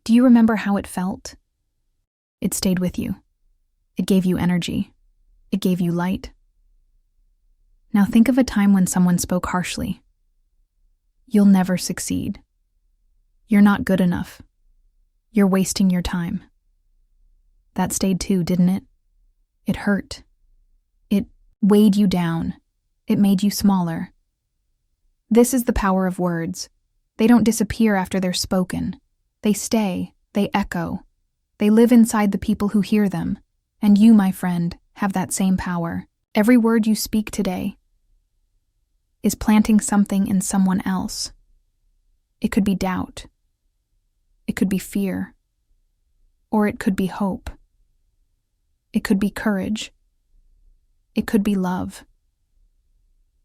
Do you remember how it felt? It stayed with you. It gave you energy. It gave you light. Now think of a time when someone spoke harshly. You'll never succeed. You're not good enough. You're wasting your time. That stayed too, didn't it? It hurt. It weighed you down. It made you smaller. This is the power of words. They don't disappear after they're spoken. They stay, they echo. They live inside the people who hear them. And you, my friend, have that same power. Every word you speak today is planting something in someone else. It could be doubt. It could be fear. Or it could be hope. It could be courage. It could be love.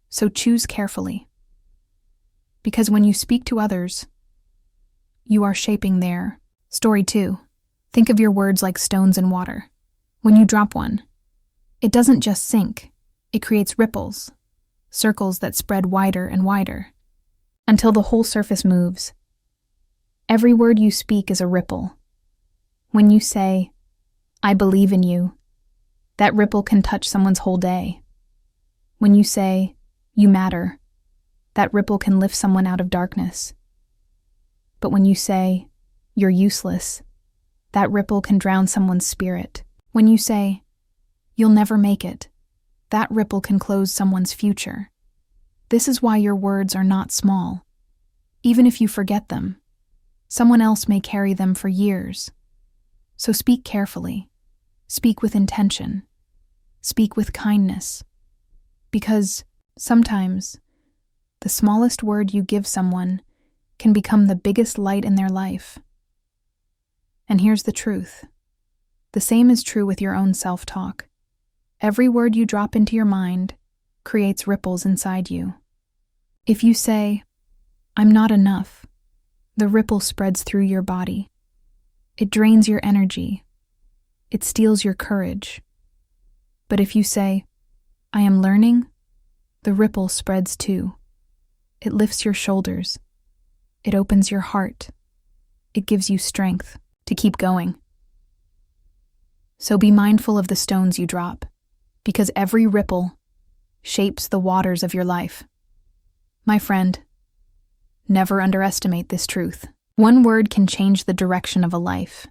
So choose carefully. Because when you speak to others, you are shaping their story too. Think of your words like stones in water. When you drop one, it doesn't just sink. It creates ripples, circles that spread wider and wider, until the whole surface moves. Every word you speak is a ripple. When you say, "I believe in you," that ripple can touch someone's whole day. When you say, "You matter," that ripple can lift someone out of darkness. But when you say, "You're useless," that ripple can drown someone's spirit. When you say, "You'll never make it," that ripple can close someone's future. This is why your words are not small. Even if you forget them, someone else may carry them for years. So speak carefully. Speak with intention. Speak with kindness. Because sometimes the smallest word you give someone can become the biggest light in their life. And here's the truth. The same is true with your own self-talk. Every word you drop into your mind creates ripples inside you. If you say, "I'm not enough," the ripple spreads through your body. It drains your energy. It steals your courage. But if you say, "I am learning," the ripple spreads too. It lifts your shoulders. It opens your heart. It gives you strength to keep going. So be mindful of the stones you drop, because every ripple shapes the waters of your life. My friend, never underestimate this truth. One word can change the direction of a life.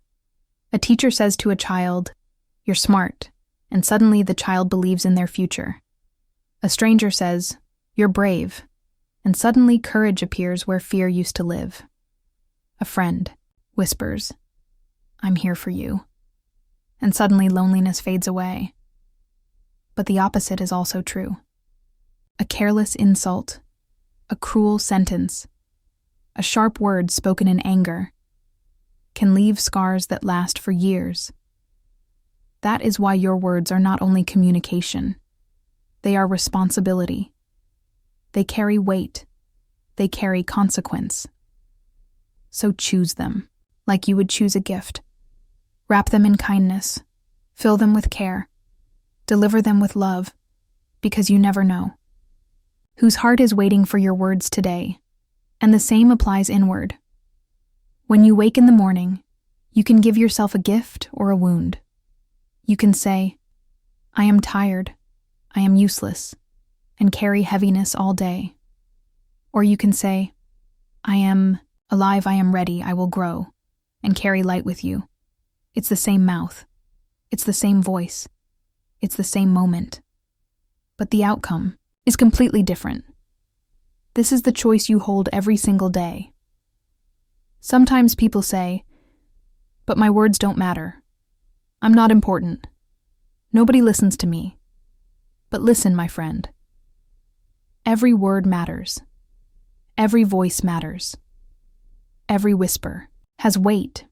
A teacher says to a child, "You're smart," and suddenly the child believes in their future. A stranger says, "You're brave," and suddenly courage appears where fear used to live. A friend whispers, "I'm here for you," and suddenly loneliness fades away. But the opposite is also true. A careless insult, a cruel sentence, a sharp word spoken in anger can leave scars that last for years. That is why your words are not only communication, they are responsibility. They carry weight. They carry consequence. So choose them like you would choose a gift. Wrap them in kindness. Fill them with care. Deliver them with love, because you never know whose heart is waiting for your words today. And the same applies inward. When you wake in the morning, you can give yourself a gift or a wound. You can say, "I am tired, I am useless," and carry heaviness all day. Or you can say, "I am alive, I am ready, I will grow," and carry light with you. It's the same mouth. It's the same voice. It's the same moment. But the outcome is completely different. This is the choice you hold every single day. Sometimes people say, "But my words don't matter. I'm not important. Nobody listens to me." But listen, my friend. Every word matters. Every voice matters. Every whisper has weight.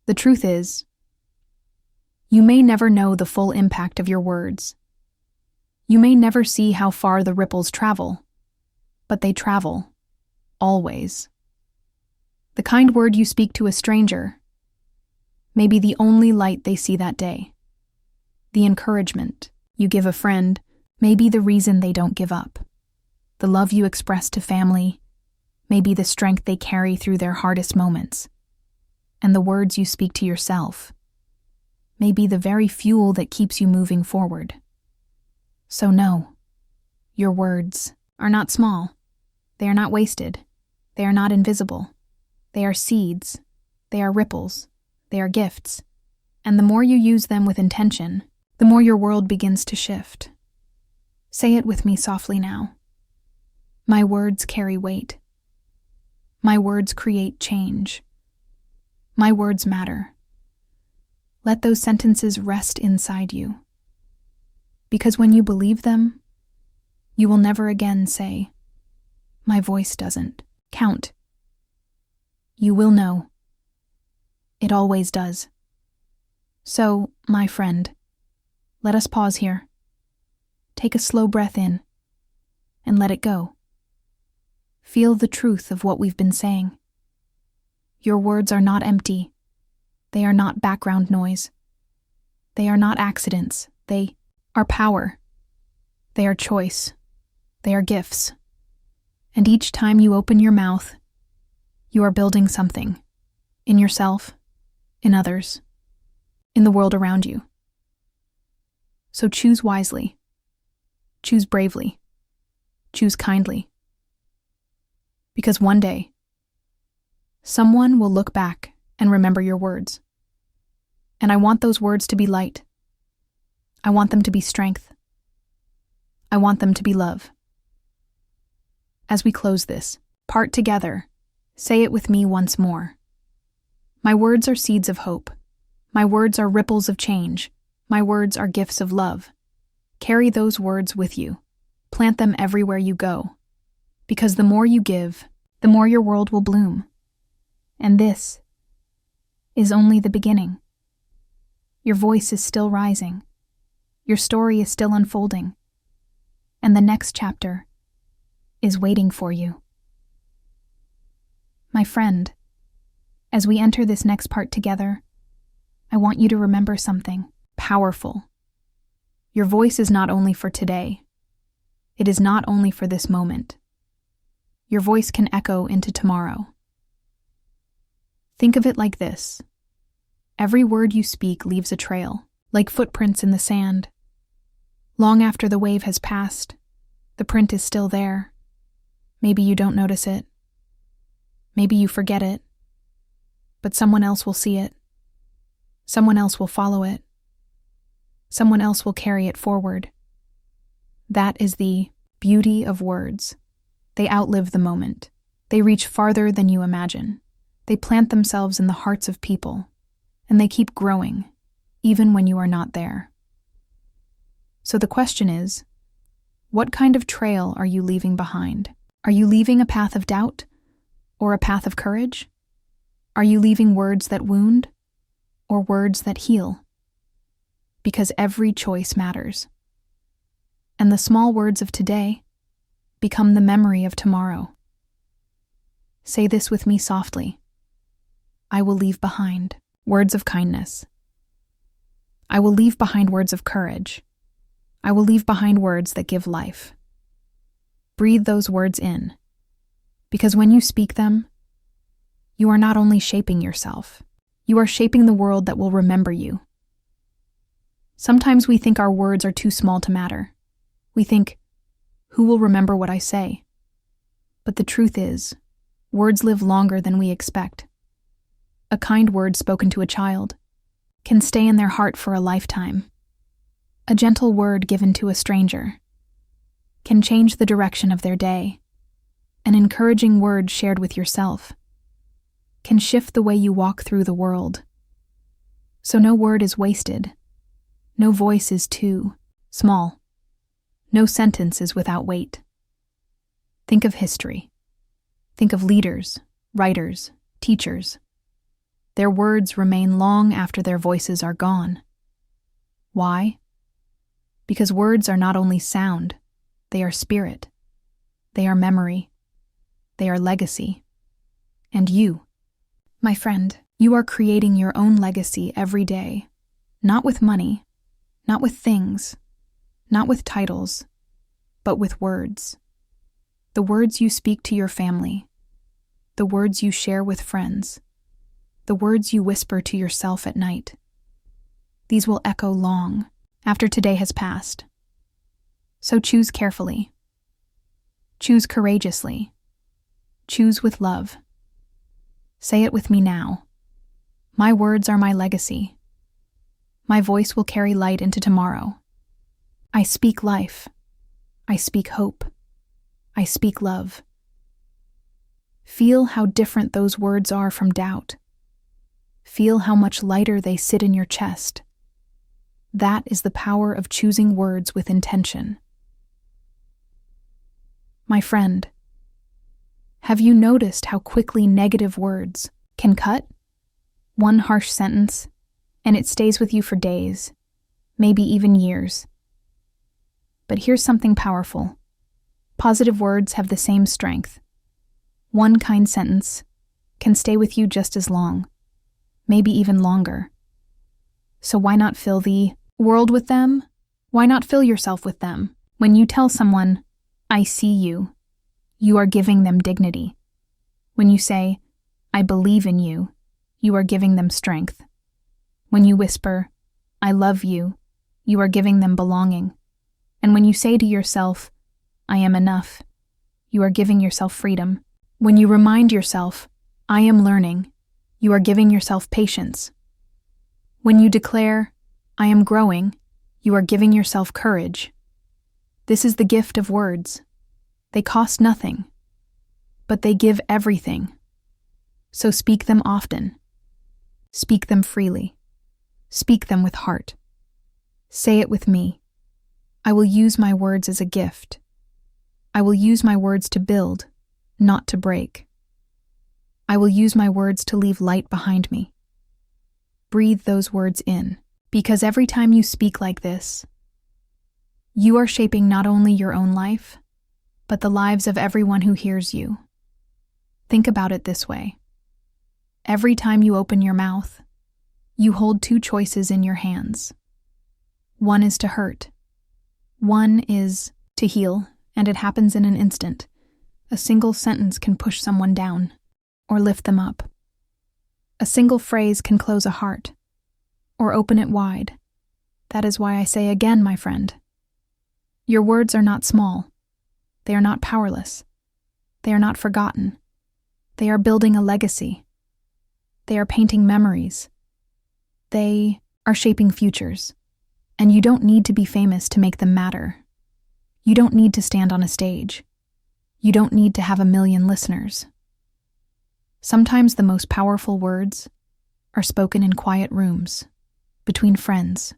The truth is, you may never know the full impact of your words. You may never see how far the ripples travel, but they travel, always. The kind word you speak to a stranger may be the only light they see that day. The encouragement you give a friend may be the reason they don't give up. The love you express to family may be the strength they carry through their hardest moments. And the words you speak to yourself may be the very fuel that keeps you moving forward. So know, your words are not small. They are not wasted. They are not invisible. They are seeds. They are ripples. They are gifts. And the more you use them with intention, the more your world begins to shift. Say it with me softly now. My words carry weight. My words create change. My words matter. Let those sentences rest inside you. Because when you believe them, you will never again say, "My voice doesn't count." You will know. It always does. So, my friend, let us pause here. Take a slow breath in and let it go. Feel the truth of what we've been saying. Your words are not empty. They are not background noise. They are not accidents. They are power. They are choice. They are gifts. And each time you open your mouth, you are building something in yourself, in others, in the world around you. So choose wisely. Choose bravely. Choose kindly. Because one day, someone will look back and remember your words. And I want those words to be light. I want them to be strength. I want them to be love. As we close this part together, say it with me once more. My words are seeds of hope. My words are ripples of change. My words are gifts of love. Carry those words with you. Plant them everywhere you go. Because the more you give, the more your world will bloom. And this is only the beginning. Your voice is still rising. Your story is still unfolding. And the next chapter is waiting for you. My friend, as we enter this next part together, I want you to remember something powerful. Your voice is not only for today. It is not only for this moment. Your voice can echo into tomorrow. Think of it like this. Every word you speak leaves a trail, like footprints in the sand. Long after the wave has passed, the print is still there. Maybe you don't notice it. Maybe you forget it. But someone else will see it. Someone else will follow it. Someone else will carry it forward. That is the beauty of words. They outlive the moment. They reach farther than you imagine. They plant themselves in the hearts of people, and they keep growing, even when you are not there. So the question is, what kind of trail are you leaving behind? Are you leaving a path of doubt or a path of courage? Are you leaving words that wound or words that heal? Because every choice matters. And the small words of today become the memory of tomorrow. Say this with me softly. I will leave behind words of kindness. I will leave behind words of courage. I will leave behind words that give life. Breathe those words in, because when you speak them, you are not only shaping yourself, you are shaping the world that will remember you. Sometimes we think our words are too small to matter. We think, who will remember what I say? But the truth is, words live longer than we expect. A kind word spoken to a child can stay in their heart for a lifetime. A gentle word given to a stranger can change the direction of their day. An encouraging word shared with yourself can shift the way you walk through the world. So no word is wasted. No voice is too small. No sentence is without weight. Think of history. Think of leaders, writers, teachers. Their words remain long after their voices are gone. Why? Because words are not only sound, they are spirit. They are memory. They are legacy. And you, my friend, you are creating your own legacy every day. Not with money, not with things, not with titles, but with words. The words you speak to your family, the words you share with friends, the words you whisper to yourself at night. These will echo long after today has passed. So choose carefully. Choose courageously. Choose with love. Say it with me now. My words are my legacy. My voice will carry light into tomorrow. I speak life. I speak hope. I speak love. Feel how different those words are from doubt. Feel how much lighter they sit in your chest. That is the power of choosing words with intention. My friend, have you noticed how quickly negative words can cut? One harsh sentence, and it stays with you for days, maybe even years. But here's something powerful. Positive words have the same strength. One kind sentence can stay with you just as long, maybe even longer. So why not fill the world with them? Why not fill yourself with them? When you tell someone, I see you, you are giving them dignity. When you say, I believe in you, you are giving them strength. When you whisper, I love you, you are giving them belonging. And when you say to yourself, I am enough, you are giving yourself freedom. When you remind yourself, I am learning, you are giving yourself patience. When you declare, I am growing, you are giving yourself courage. This is the gift of words. They cost nothing, but they give everything. So speak them often. Speak them freely. Speak them with heart. Say it with me. I will use my words as a gift. I will use my words to build, not to break. I will use my words to leave light behind me. Breathe those words in, because every time you speak like this, you are shaping not only your own life, but the lives of everyone who hears you. Think about it this way. Every time you open your mouth, you hold two choices in your hands. One is to hurt. One is to heal, and it happens in an instant. A single sentence can push someone down or lift them up. A single phrase can close a heart or open it wide. That is why I say again, my friend, your words are not small. They are not powerless. They are not forgotten. They are building a legacy. They are painting memories. They are shaping futures. And you don't need to be famous to make them matter. You don't need to stand on a stage. You don't need to have 1 million listeners. Sometimes the most powerful words are spoken in quiet rooms, between friends,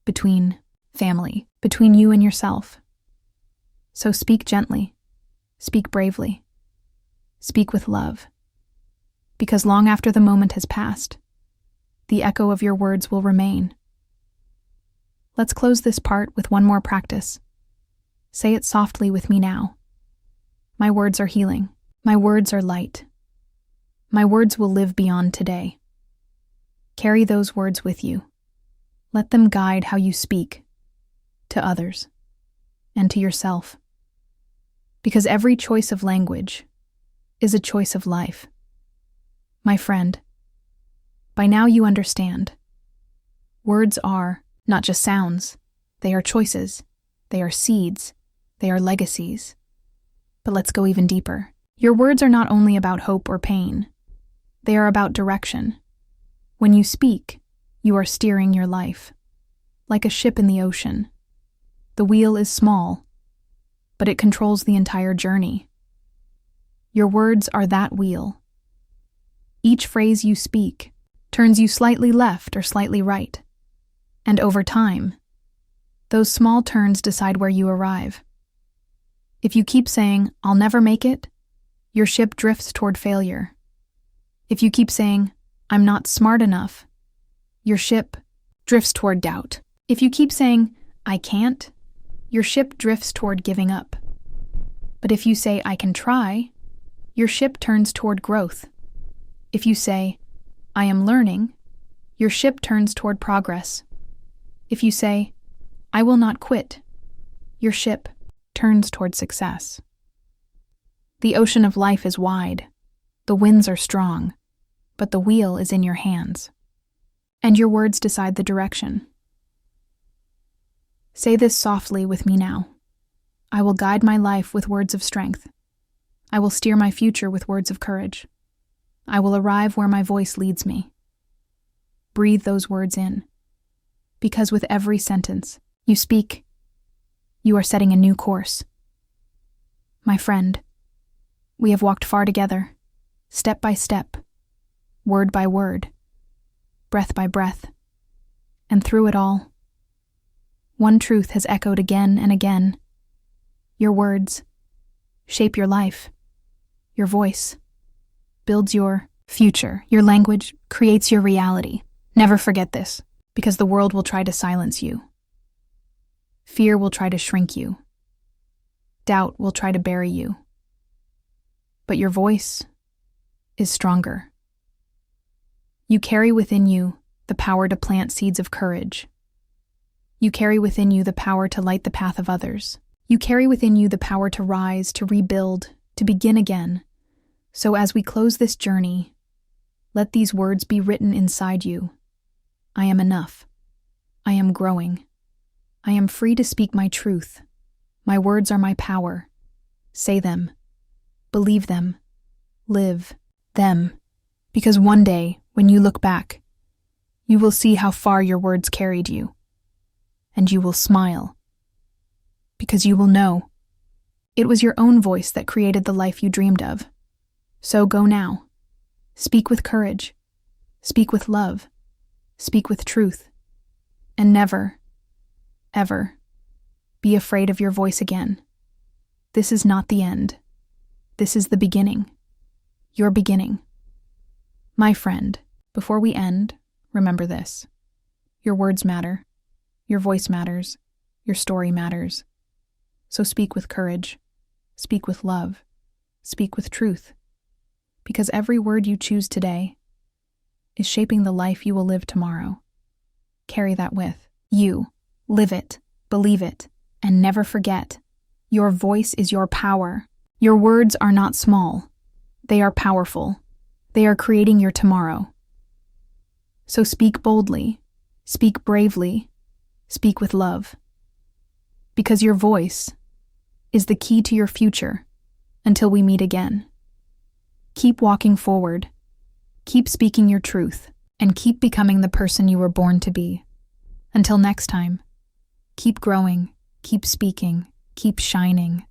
between family, between you and yourself. So speak gently, speak bravely, speak with love, because long after the moment has passed, the echo of your words will remain. Let's close this part with one more practice. Say it softly with me now. My words are healing. My words are light. My words will live beyond today. Carry those words with you. Let them guide how you speak to others and to yourself. Because every choice of language is a choice of life. My friend, by now you understand. Words are not just sounds. They are choices. They are seeds. They are legacies. But let's go even deeper. Your words are not only about hope or pain. They are about direction. When you speak, you are steering your life. Like a ship in the ocean. The wheel is small, but it controls the entire journey. Your words are that wheel. Each phrase you speak turns you slightly left or slightly right. And over time, those small turns decide where you arrive. If you keep saying, I'll never make it, your ship drifts toward failure. If you keep saying, I'm not smart enough, your ship drifts toward doubt. If you keep saying, I can't, your ship drifts toward giving up. But if you say, I can try, your ship turns toward growth. If you say, I am learning, your ship turns toward progress. If you say, I will not quit, your ship turns toward success. The ocean of life is wide, the winds are strong, but the wheel is in your hands, and your words decide the direction. Say this softly with me now. I will guide my life with words of strength. I will steer my future with words of courage. I will arrive where my voice leads me. Breathe those words in, because with every sentence you speak, you are setting a new course. My friend, we have walked far together, step by step, word by word, breath by breath, and through it all, one truth has echoed again and again. Your words shape your life. Your voice builds your future. Your language creates your reality. Never forget this, because the world will try to silence you. Fear will try to shrink you. Doubt will try to bury you. But your voice is stronger. You carry within you the power to plant seeds of courage. You carry within you the power to light the path of others. You carry within you the power to rise, to rebuild, to begin again. So as we close this journey, let these words be written inside you. I am enough. I am growing. I am free to speak my truth. My words are my power. Say them. Believe them. Live them. Because one day, when you look back, you will see how far your words carried you. And you will smile. Because you will know it was your own voice that created the life you dreamed of. So go now. Speak with courage. Speak with love. Speak with truth. And never, ever, be afraid of your voice again. This is not the end. This is the beginning. Your beginning. My friend, before we end, remember this. Your words matter. Your voice matters. Your story matters. So speak with courage. Speak with love. Speak with truth. Because every word you choose today is shaping the life you will live tomorrow. Carry that with you. Live it. Believe it. And never forget. Your voice is your power. Your words are not small. They are powerful. They are creating your tomorrow. So speak boldly. Speak bravely. Speak with love. Because your voice is the key to your future until we meet again. Keep walking forward. Keep speaking your truth. And keep becoming the person you were born to be. Until next time, keep growing, keep speaking, keep shining.